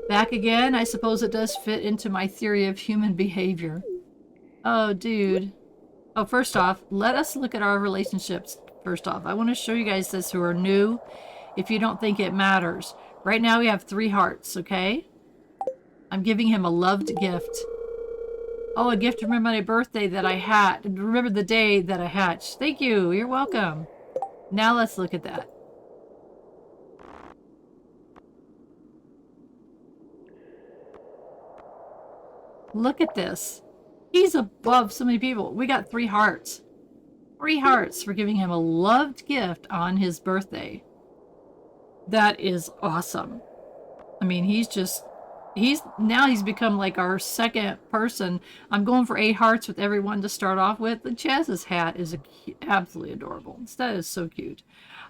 A: Back again? I suppose it does fit into my theory of human behavior. Oh, dude. Oh, first off, let us look at our relationships. First off, I want to show you guys this who are new, if you don't think it matters. Right now we have 3 hearts, okay? I'm giving him a loved gift. Oh, a gift to remember my birthday that I had. Remember the day that I hatched. Thank you. You're welcome. Now let's look at that. Look at this. He's above so many people. We got 3 hearts. 3 hearts for giving him a loved gift on his birthday. That is awesome. I mean, he's become like our second person. I'm going for 8 hearts with everyone to start off with. The Jazz's hat is absolutely adorable. That is so cute.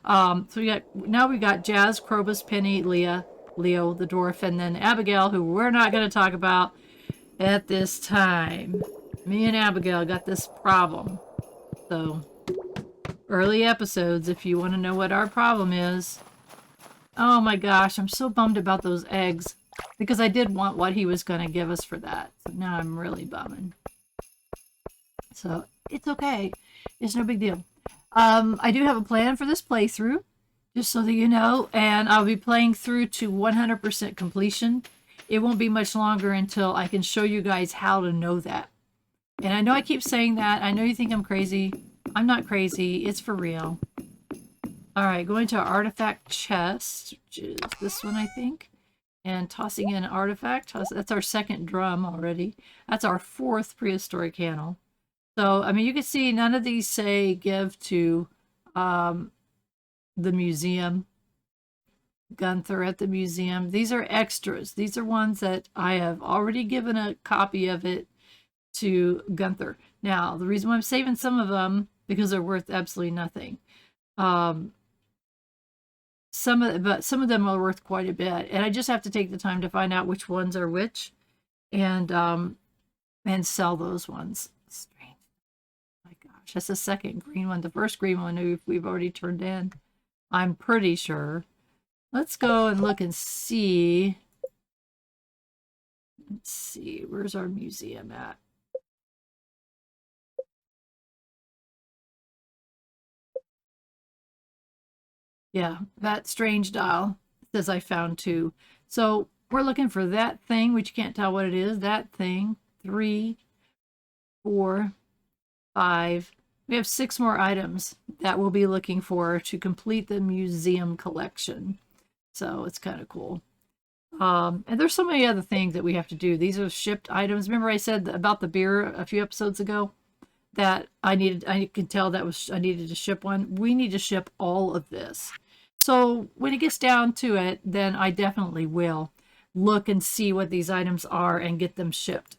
A: So we got Jazz, Krobus, Penny, Leo, the dwarf, and then Abigail, who we're not going to talk about at this time. Me and Abigail got this problem. So, early episodes if you want to know what our problem is. Oh my gosh, I'm so bummed about those eggs. Because I did want what he was going to give us for that. So now I'm really bumming. So, it's okay. It's no big deal. I do have a plan for this playthrough. Just so that you know. And I'll be playing through to 100% completion. It won't be much longer until I can show you guys how to know that. And I know I keep saying that. I know you think I'm crazy. I'm not crazy. It's for real. Alright, going to our artifact chest, which is this one, I think. And tossing in an artifact. That's our 2nd drum already. That's our 4th prehistoric handle. So, I mean, you can see none of these say give to the museum. Gunther at the museum. These are extras. These are ones that I have already given a copy of it to Gunther. Now, the reason why I'm saving some of them, because they're worth absolutely nothing. Some of them are worth quite a bit, and I just have to take the time to find out which ones are which, and sell those ones. Strange. Oh my gosh, that's the 2nd green one. The 1st green one we've already turned in. I'm pretty sure. Let's go and look and see. Let's see, where's our museum at? Yeah, that strange dial says I found 2. So we're looking for that thing, which you can't tell what it is. That thing, 3, 4, 5. We have 6 more items that we'll be looking for to complete the museum collection. So it's kind of cool. And there's so many other things that we have to do. These are shipped items. Remember I said about the beer a few episodes ago that I could tell I needed to ship one. We need to ship all of this. So when it gets down to it, then I definitely will look and see what these items are and get them shipped.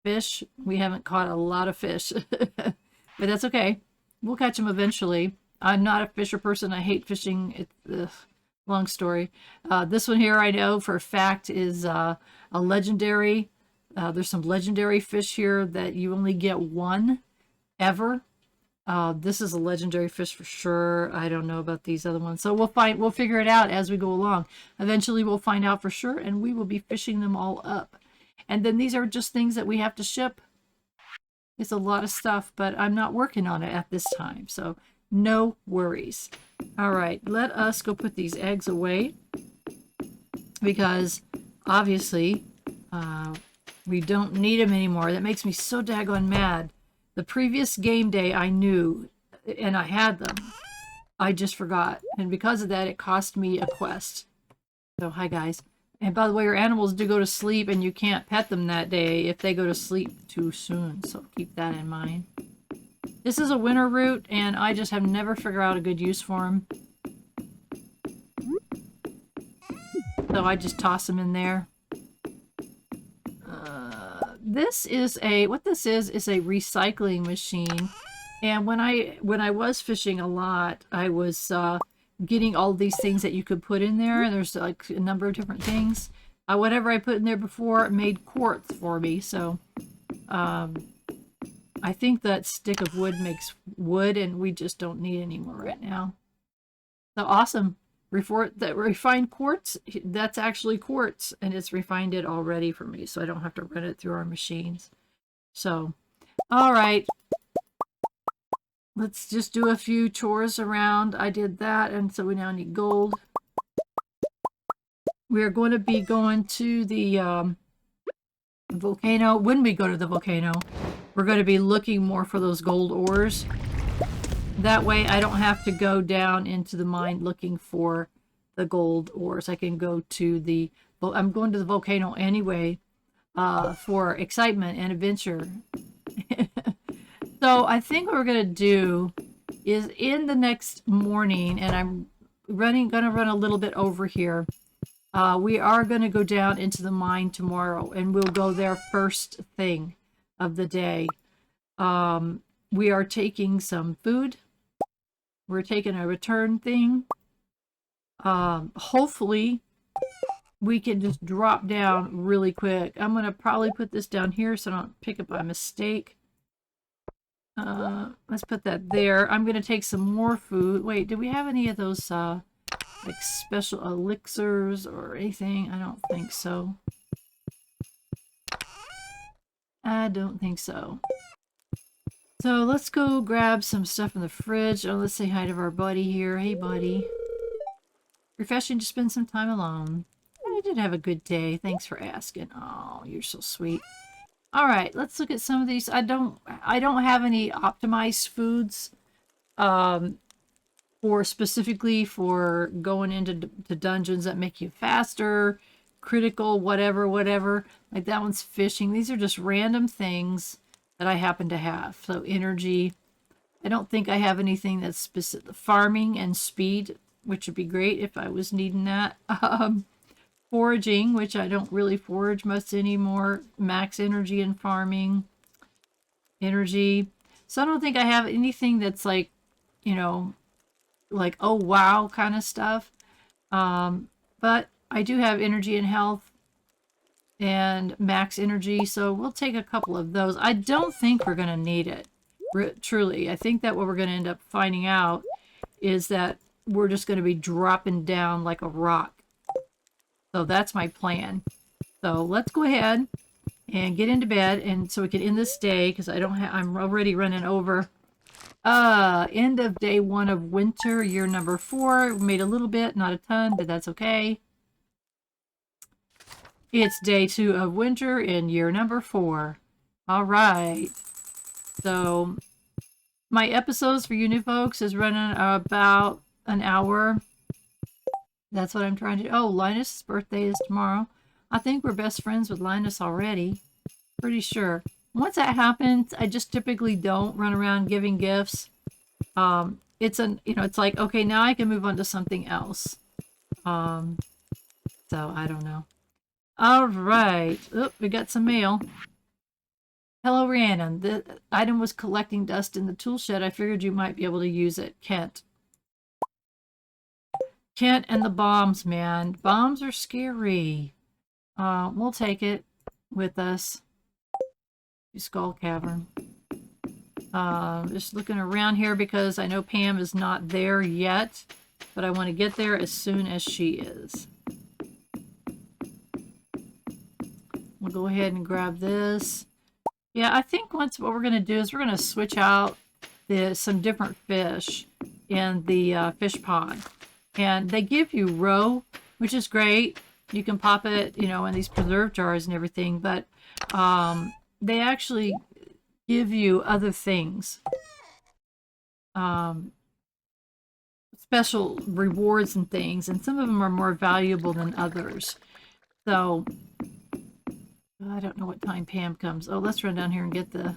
A: Fish, we haven't caught a lot of fish, but that's okay. We'll catch them eventually. I'm not a fisher person. I hate fishing. It's long story. This one here I know for a fact is a legendary. There's some legendary fish here that you only get one ever. This is a legendary fish for sure. I don't know about these other ones. So we'll figure it out as we go along. Eventually we'll find out for sure and we will be fishing them all up. And then these are just things that we have to ship. It's a lot of stuff, but I'm not working on it at this time. So no worries. All right, let us go put these eggs away because obviously we don't need them anymore. That makes me so daggone mad. The previous game day I knew and I had them. I just forgot. And because of that, it cost me a quest. So hi guys. And by the way, your animals do go to sleep and you can't pet them that day if they go to sleep too soon. So keep that in mind. This is a winter root and I just have never figured out a good use for them. So I just toss them in there. This is a recycling machine. And when I was fishing a lot, I was getting all these things that you could put in there, and there's like a number of different things. Whatever I put in there before made quartz for me, so I think that stick of wood makes wood, and we just don't need any more right now. So awesome. That refined quartz, that's actually quartz, and it's refined it already for me, so I don't have to run it through our machines. So, all right. Let's just do a few chores around. I did that, and so we now need gold. We are going to be going to the volcano. When we go to the volcano, we're going to be looking more for those gold ores. That way I don't have to go down into the mine looking for the gold ores. I can go to I'm going to the volcano anyway for excitement and adventure. So I think what we're going to do is in the next morning, and I'm going to run a little bit over here. We are going to go down into the mine tomorrow, and we'll go there first thing of the day. We are taking some food. We're taking a return thing. Hopefully, we can just drop down really quick. I'm going to probably put this down here so I don't pick it by mistake. Let's put that there. I'm going to take some more food. Wait, do we have any of those like special elixirs or anything? I don't think so. I don't think so. So let's go grab some stuff in the fridge. Oh, let's say hi to our buddy here. Hey, buddy. Refreshing to spend some time alone. I did have a good day. Thanks for asking. Oh, you're so sweet. All right, let's look at some of these. I don't have any optimized foods specifically for going into dungeons that make you faster, critical, whatever. Like that one's fishing. These are just random things that I happen to have. So energy. I don't think I have anything that's specific. Farming and speed, which would be great if I was needing that. Foraging, which I don't really forage much anymore. Max energy in farming. Energy. So I don't think I have anything that's like, you know, like, oh wow kind of stuff. But I do have energy and health and max energy. So we'll take a couple of those. I don't think we're going to need it. Truly. I think that what we're going to end up finding out is that we're just going to be dropping down like a rock. So that's my plan. So let's go ahead and get into bed, and so we can end this day because I'm already running over. End of day 1 of winter, year number 4. We made a little bit, not a ton, but that's okay. It's day 2 of winter in year number 4. All right. So My episodes for you new folks is running about an hour. That's what I'm trying to do. Oh, Linus' birthday is tomorrow. I think we're best friends with Linus already. Pretty sure. Once that happens, I just typically don't run around giving gifts. It's like, okay, now I can move on to something else. So I don't know. All right. Oh, we got some mail. Hello, Rhiannon. The item was collecting dust in the tool shed. I figured you might be able to use it. Kent. Kent and the bombs, man. Bombs are scary. We'll take it with us to Skull Cavern. Just looking around here because I know Pam is not there yet, but I want to get there as soon as she is. We'll go ahead and grab this. Yeah, I think what we're going to do is we're going to switch out some different fish in the fish pond. And they give you roe, which is great. You can pop it, in these preserve jars and everything. But they actually give you other things. Special rewards and things. And some of them are more valuable than others. So I don't know what time Pam comes. Oh, let's run down here and get the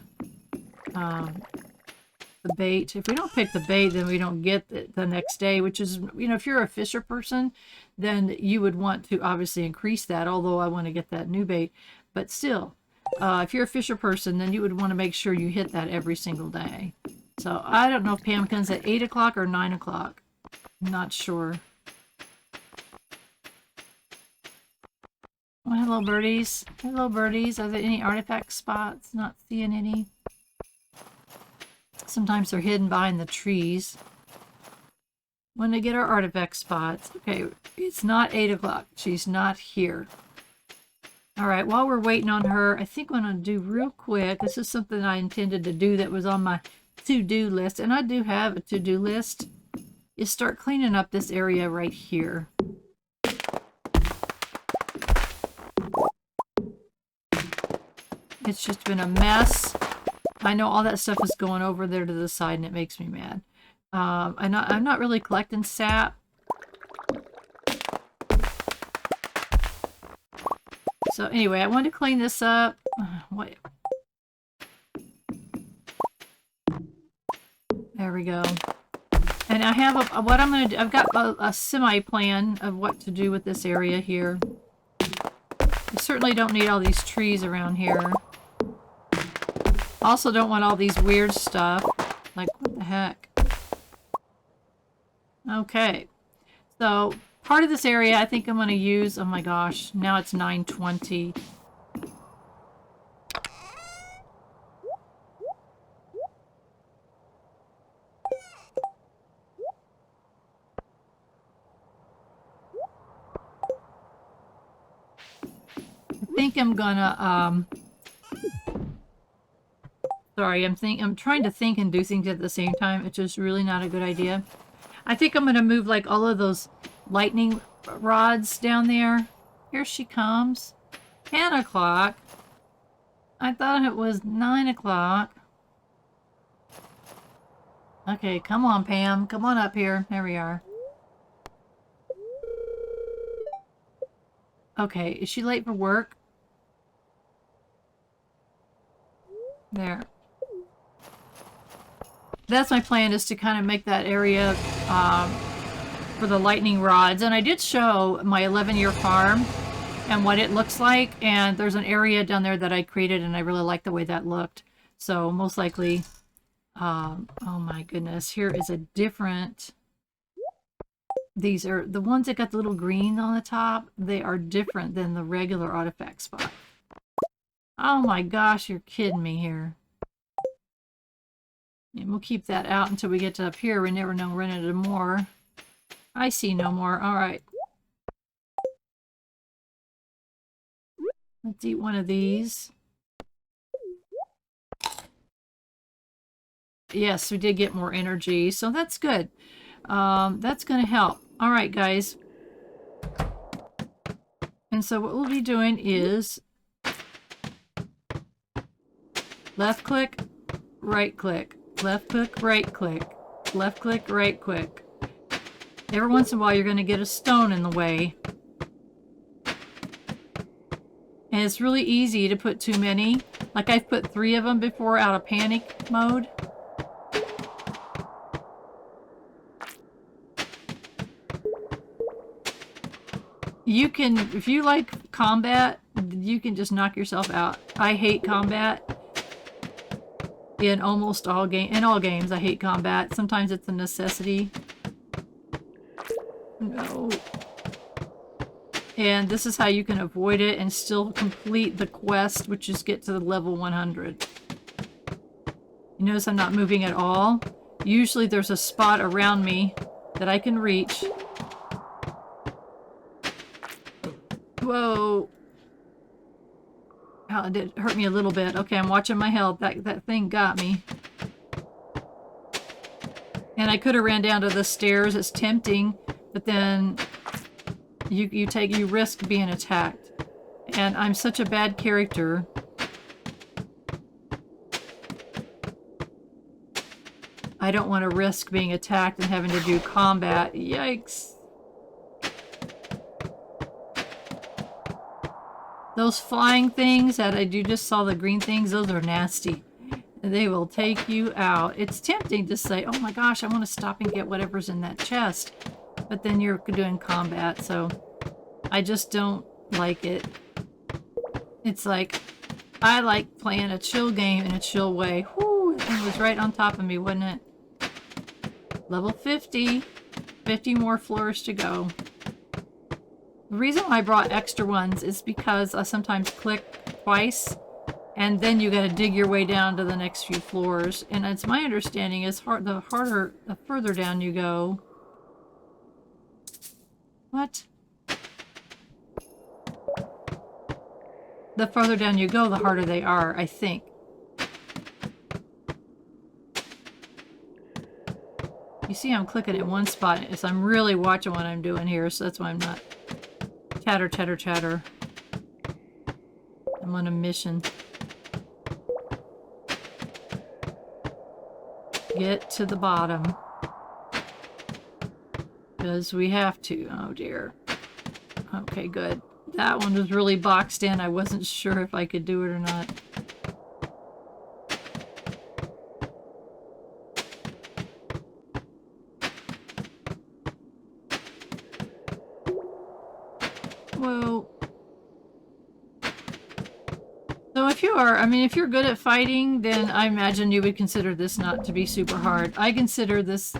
A: bait. If we don't pick the bait, then we don't get it the next day, which is, if you're a fisher person, then you would want to obviously increase that, although I want to get that new bait. But still, if you're a fisher person, then you would want to make sure you hit that every single day. So I don't know if Pam comes at 8 o'clock or 9 o'clock. I'm not sure. Oh, hello, birdies. Hello, birdies. Are there any artifact spots? Not seeing any. Sometimes they're hidden behind the trees. When we get our artifact spots. Okay, it's not 8 o'clock. She's not here. All right, while we're waiting on her, I think what I'm going to do real quick, this is something I intended to do that was on my to-do list, and I do have a to-do list, is start cleaning up this area right here. It's just been a mess. I know all that stuff is going over there to the side, and it makes me mad. I'm not really collecting sap. So anyway, I wanted to clean this up. What? There we go. And I have what I'm going to do. I've got a semi-plan of what to do with this area here. I certainly don't need all these trees around here. Also don't want all these weird stuff. Like, what the heck? Okay. So, part of this area I think I'm going to use... Oh my gosh, now it's 9:20. I think I'm gonna... Sorry, I'm trying to think and do things at the same time. It's just really not a good idea. I think I'm going to move like all of those lightning rods down there. Here she comes. 10 o'clock. I thought it was 9 o'clock. Okay, come on, Pam. Come on up here. There we are. Okay, is she late for work? There. That's my plan, is to kind of make that area for the lightning rods. And I did show my 11-year farm and what it looks like. And there's an area down there that I created, and I really like the way that looked. So most likely, oh my goodness, here is a different... These are the ones that got the little green on the top. They are different than the regular artifact spot. Oh my gosh, you're kidding me here. And we'll keep that out until we get to up here. We never know, run into more. I see no more. All right. Let's eat one of these. Yes, we did get more energy, so that's good. That's going to help. All right, guys. And so what we'll be doing is left click, right click. Left click, right click. Left click, right click. Every once in a while you're going to get a stone in the way. And it's really easy to put too many. Like I've put 3 of them before out of panic mode. You can, if you like combat, you can just knock yourself out. I hate combat. In almost all games, I hate combat. Sometimes it's a necessity. No. And this is how you can avoid it and still complete the quest, which is get to the level 100. You notice I'm not moving at all. Usually there's a spot around me that I can reach. Whoa. Oh, it did hurt me a little bit. Okay, I'm watching my health. That thing got me. And I could have ran down to the stairs. It's tempting, but then you risk being attacked. And I'm such a bad character. I don't want to risk being attacked and having to do combat. Yikes. Those flying things that I just saw the green things, those are nasty. They will take you out. It's tempting to say, oh my gosh, I want to stop and get whatever's in that chest. But then you're doing combat, so I just don't like it. It's like, I like playing a chill game in a chill way. Whoo, that thing was right on top of me, wasn't it? Level 50. 50 more floors to go. The reason why I brought extra ones is because I sometimes click twice and then you gotta dig your way down to the next few floors. And it's my understanding is the further down you go. What? The further down you go, the harder they are, I think. You see I'm clicking at one spot, so I'm really watching what I'm doing here, so that's why I'm not chatter, chatter, chatter. I'm on a mission. Get to the bottom. Because we have to. Oh dear. Okay, good. That one was really boxed in. I wasn't sure if I could do it or not. Whoa. So if you are, I mean, if you're good at fighting, then I imagine you would consider this not to be super hard. I consider this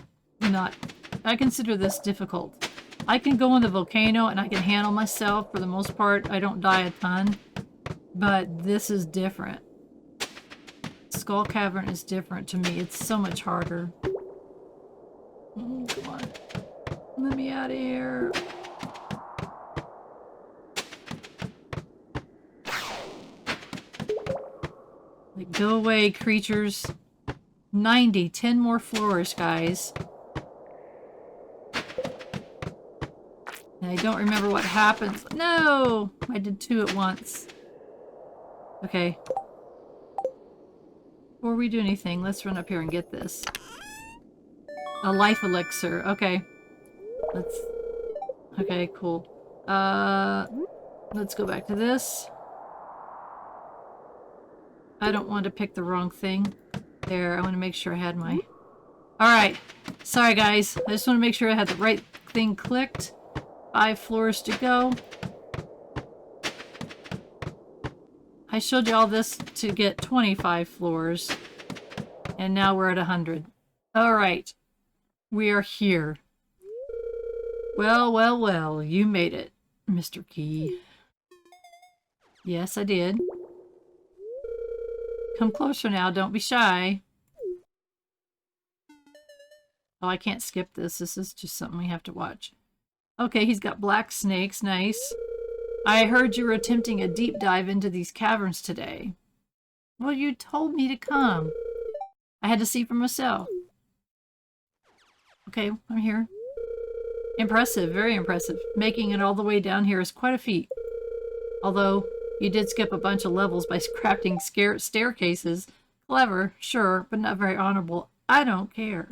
A: difficult. I can go in the volcano and I can handle myself for the most part. I don't die a ton, but this is different. Skull Cavern is different to me. It's so much harder. Oh, come on. Let me out of here. Like, go away, creatures. 90. 10 more floors, guys. And I don't remember what happens. No! I did 2 at once. Okay. Before we do anything, let's run up here and get this. A life elixir. Okay. Okay, cool. Let's go back to this. I don't want to pick the wrong thing. There, I want to make sure I had my... Alright. Sorry, guys. I just want to make sure I had the right thing clicked. 5 floors to go. I showed you all this to get 25 floors. And now we're at 100. Alright. We are here. Well, well, well. You made it, Mr. Key. Yes, I did. Come closer now. Don't be shy. Oh, I can't skip this. This is just something we have to watch. Okay, he's got black snakes. Nice. I heard you were attempting a deep dive into these caverns today. Well, you told me to come. I had to see for myself. Okay, I'm here. Impressive. Very impressive. Making it all the way down here is quite a feat. Although... you did skip a bunch of levels by crafting staircases. Clever, sure, but not very I don't care.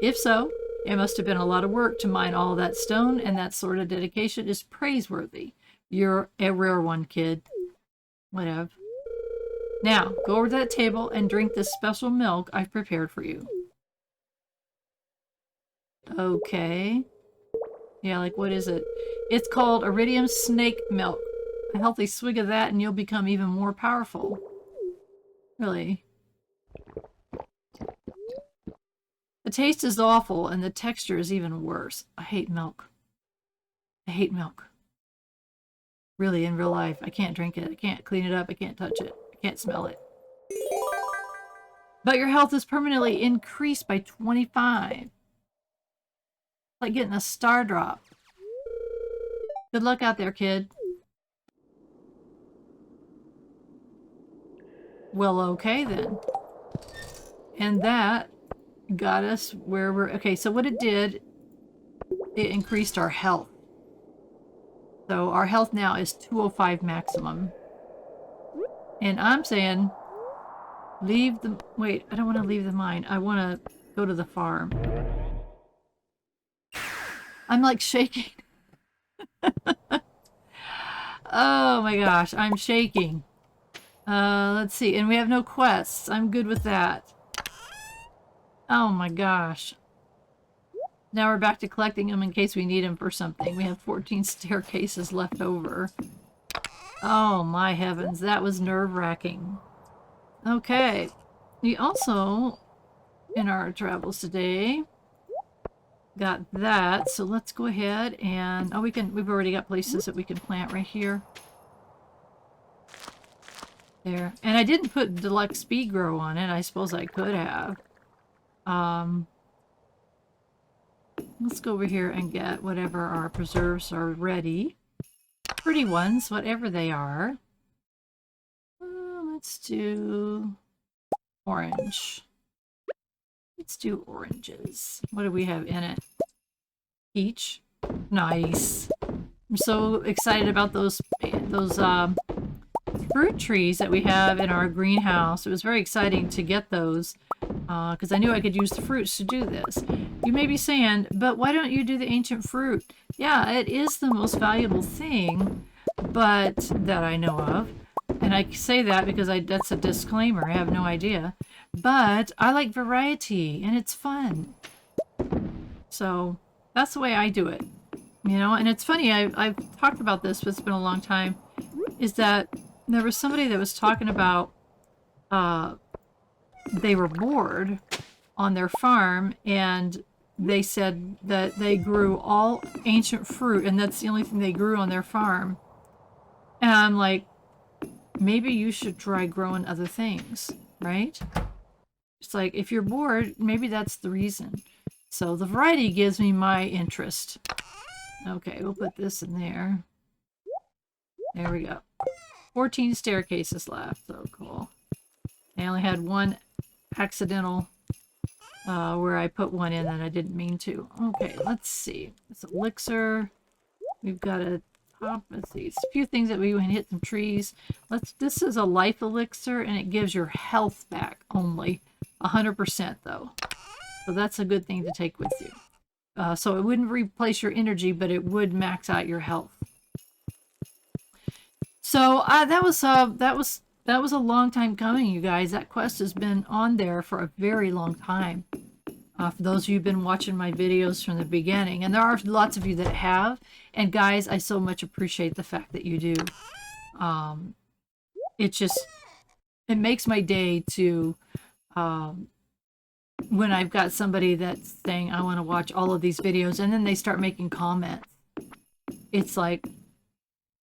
A: If so, it must have been a lot of work to mine all that stone, and that sort of dedication is praiseworthy. You're a rare one, kid. Whatever. Now, go over to that table and drink this special milk I've prepared for you. Okay. Yeah, like what is it? It's called iridium snake milk. A healthy swig of that and you'll become even more powerful. Really. The taste is awful and the texture is even worse. I hate milk. I hate milk. Really, in real life. I can't drink it. I can't clean it up. I can't touch it. I can't smell it. But your health is permanently increased by 25. Like getting a star drop. Good luck out there, kid. Well, okay then. And that got us where we're... Okay, so what it did, it increased our health. So our health now is 205 maximum. And I'm saying, leave the... Wait, I don't want to leave the mine. I want to go to the farm. I'm like shaking. Oh my gosh, I'm shaking. Let's see. And we have no quests. I'm good with that. Oh my gosh. Now we're back to collecting them in case we need them for something. We have 14 staircases left over. Oh my heavens, that was nerve-wracking. Okay. We also, in our travels today, got that. So let's go ahead and... Oh, we've already got places that we can plant right here. There. And I didn't put deluxe speed grow on it. I suppose I could have. Let's go over here and get whatever our preserves are ready. Pretty ones, whatever they are. Let's do orange. Let's do oranges. What do we have in it? Peach. Nice. I'm so excited about those fruit trees that we have in our greenhouse. It was very exciting to get those because I knew I could use the fruits to do this. You may be saying, but why don't you do the ancient fruit? Yeah, it is the most valuable thing, but that I know of. And I say that because that's a disclaimer. I have no idea. But I like variety and it's fun. So that's the way I do it. You know, and it's funny, I've talked about this, but it's been a long time, is that there was somebody that was talking about they were bored on their farm and they said that they grew all ancient fruit and that's the only thing they grew on their farm. And I'm like, maybe you should try growing other things, right? It's like, if you're bored, maybe that's the reason. So the variety gives me my interest. Okay, we'll put this in there. There we go. 14 staircases left, so cool. I only had one accidental where I put one in that I didn't mean to. Okay, let's see. It's elixir. We've got a top. Let's see. It's a few things that we can hit some trees. This is a life elixir and it gives your health back only. 100% though. So that's a good thing to take with you. So it wouldn't replace your energy, but it would max out your health. So that was a long time coming, you guys. That quest has been on there for a very long time. For those of you who've been watching my videos from the beginning, and there are lots of you that have. And guys, I so much appreciate the fact that you do. It makes my day to when I've got somebody that's saying, I want to watch all of these videos, and then they start making comments. It's like,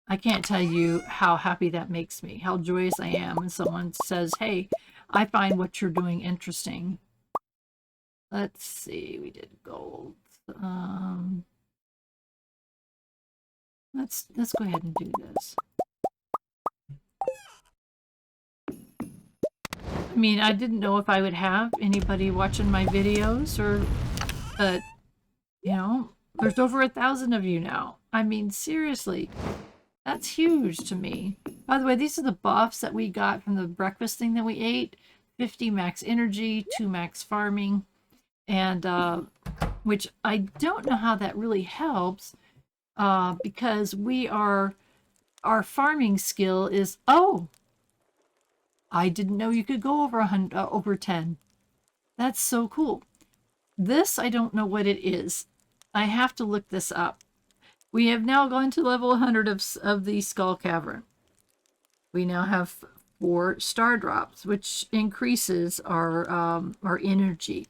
A: I can't tell you how happy that makes me, how joyous I am when someone says, hey, I find what you're doing interesting. Let's see, we did gold. Let's go ahead and do this. I mean, I didn't know if I would have anybody watching my videos but, you know, there's over 1,000 of you now. I mean, seriously, that's huge to me. By the way, these are the buffs that we got from the breakfast thing that we ate. 50 max energy, 2 max farming, and which I don't know how that really helps because our farming skill is, oh, I didn't know you could go over 100, over 10. That's so cool. This, I don't know what it is. I have to look this up. We have now gone to level 100 of the Skull Cavern. We now have 4 star drops, which increases our energy.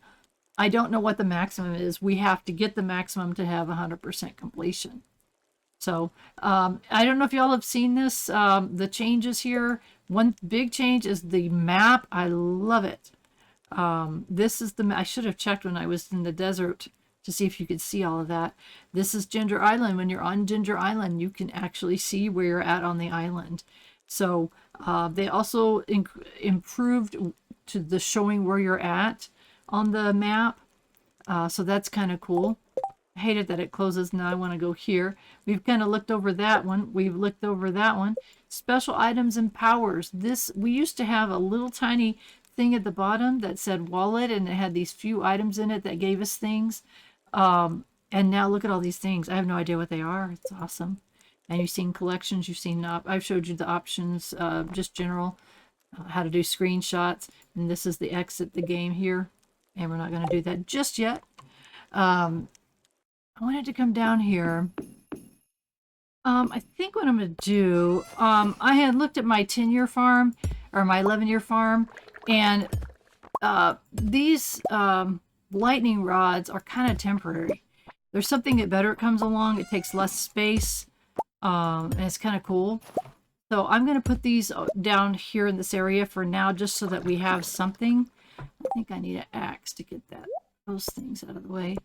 A: I don't know what the maximum is. We have to get the maximum to have 100% completion. So I don't know if y'all have seen this, the changes here. One big change is the map. I love it. This is I should have checked when I was in the desert to see if you could see all of that. This is Ginger Island. When you're on Ginger Island, you can actually see where you're at on the island. So they also improved to the showing where you're at on the map. So that's kind of cool. I hate it that it closes. Now I want to go here. We've kind of looked over that one. We've looked over that one. Special items and powers. This, we used to have a little tiny thing at the bottom that said wallet, and it had these few items in it that gave us things. And now look at all these things. I have no idea what they are. It's awesome. And you've seen collections. You've seen, I've showed you the options, just general, how to do screenshots. And this is the exit the game here. And we're not going to do that just yet. I wanted to come down here. I think what I'm going to do, I had looked at my 10-year farm, or my 11-year farm, and these lightning rods are kind of temporary. There's something that better comes along. It takes less space, and it's kind of cool. So I'm going to put these down here in this area for now, just so that we have something. I think I need an axe to get those things out of the way.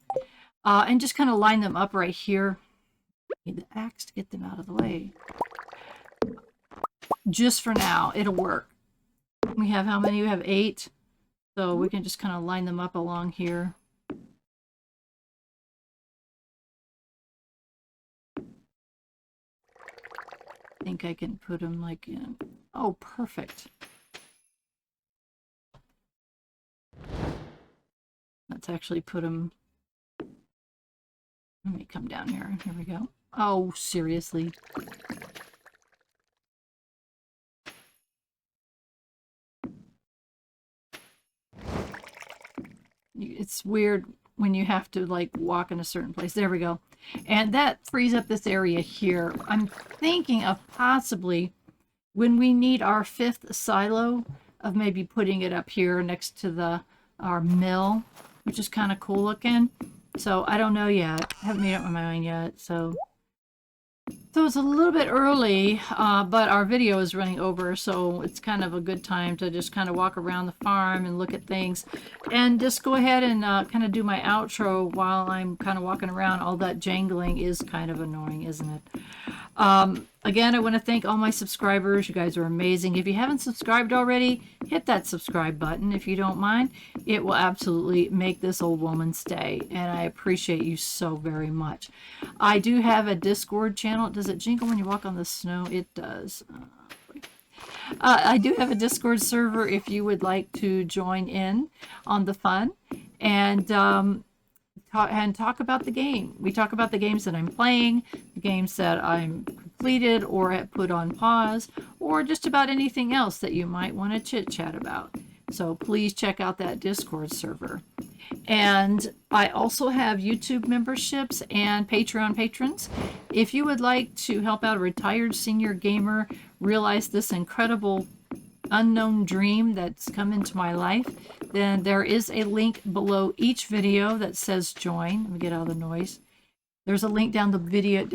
A: And just kind of line them up right here. Need the axe to get them out of the way. Just for now, it'll work. We have how many? We have 8. So we can just kind of line them up along here. I think I can put them like in. Oh, perfect. Let's actually put them. Let me come down here. Here we go. Oh, seriously. It's weird when you have to like walk in a certain place. There we go. And that frees up this area here. I'm thinking of possibly when we need our 5th silo of maybe putting it up here next to our mill, which is kind of cool looking. So I don't know yet. I haven't made up my mind yet. So it's a little bit early, but our video is running over, so it's kind of a good time to just kind of walk around the farm and look at things, and just go ahead and kind of do my outro while I'm kind of walking around. All that jangling is kind of annoying, isn't it? Again, I want to thank all my subscribers. You guys are amazing. If you haven't subscribed already, hit that subscribe button if you don't mind. It will absolutely make this old woman's day, and I appreciate you so very much. I do have a Discord channel. Does it jingle when you walk on the snow? It does. I do have a Discord server if you would like to join in on the fun and talk about the game. We talk about the games that I'm playing, the games that I'm completed or have put on pause, or just about anything else that you might want to chit chat about. So please check out that Discord server. And I also have YouTube memberships and Patreon patrons. If you would like to help out a retired senior gamer realize this incredible unknown dream that's come into my life, then there is a link below each video that says join. Let me get out of the noise. There's a link down the video,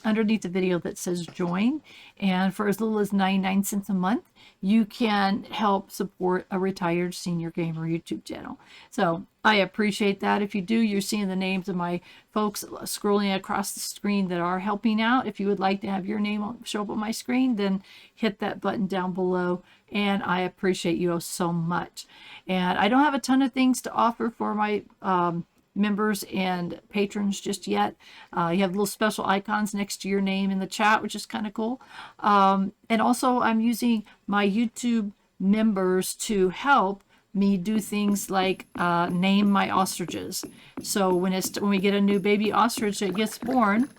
A: underneath the video that says join. And for as little as 99 cents a month, you can help support a retired senior gamer YouTube channel. So I appreciate that. If you do, you're seeing the names of my folks scrolling across the screen that are helping out. If you would like to have your name show up on my screen, then hit that button down below. And I appreciate you so much. And I don't have a ton of things to offer for my members and patrons just yet. You have little special icons next to your name in the chat, which is kind of cool. And also I'm using my YouTube members to help me do things like name my ostriches. So when we get a new baby ostrich that gets born,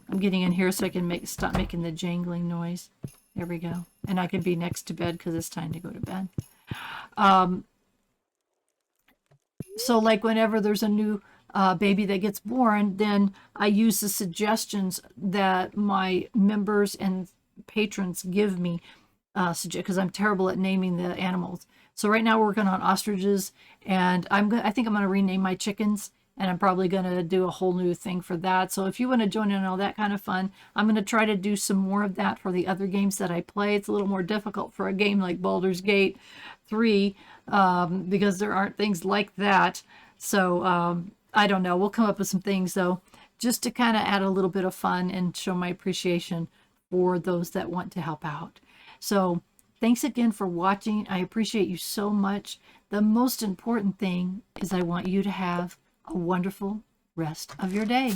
A: I'm getting in here so I can stop making the jangling noise. There we go. And I can be next to bed because it's time to go to bed. So like whenever there's a new baby that gets born, then I use the suggestions that my members and patrons give me, because I'm terrible at naming the animals. So right now we're working on ostriches, and I think I'm going to rename my chickens, and I'm probably going to do a whole new thing for that. So if you want to join in on all that kind of fun, I'm going to try to do some more of that for the other games that I play. It's a little more difficult for a game like Baldur's Gate 3, because there aren't things like that. So I don't know. We'll come up with some things, though, just to kind of add a little bit of fun and show my appreciation for those that want to help out. So thanks again for watching. I appreciate you so much. The most important thing is I want you to have a wonderful rest of your day.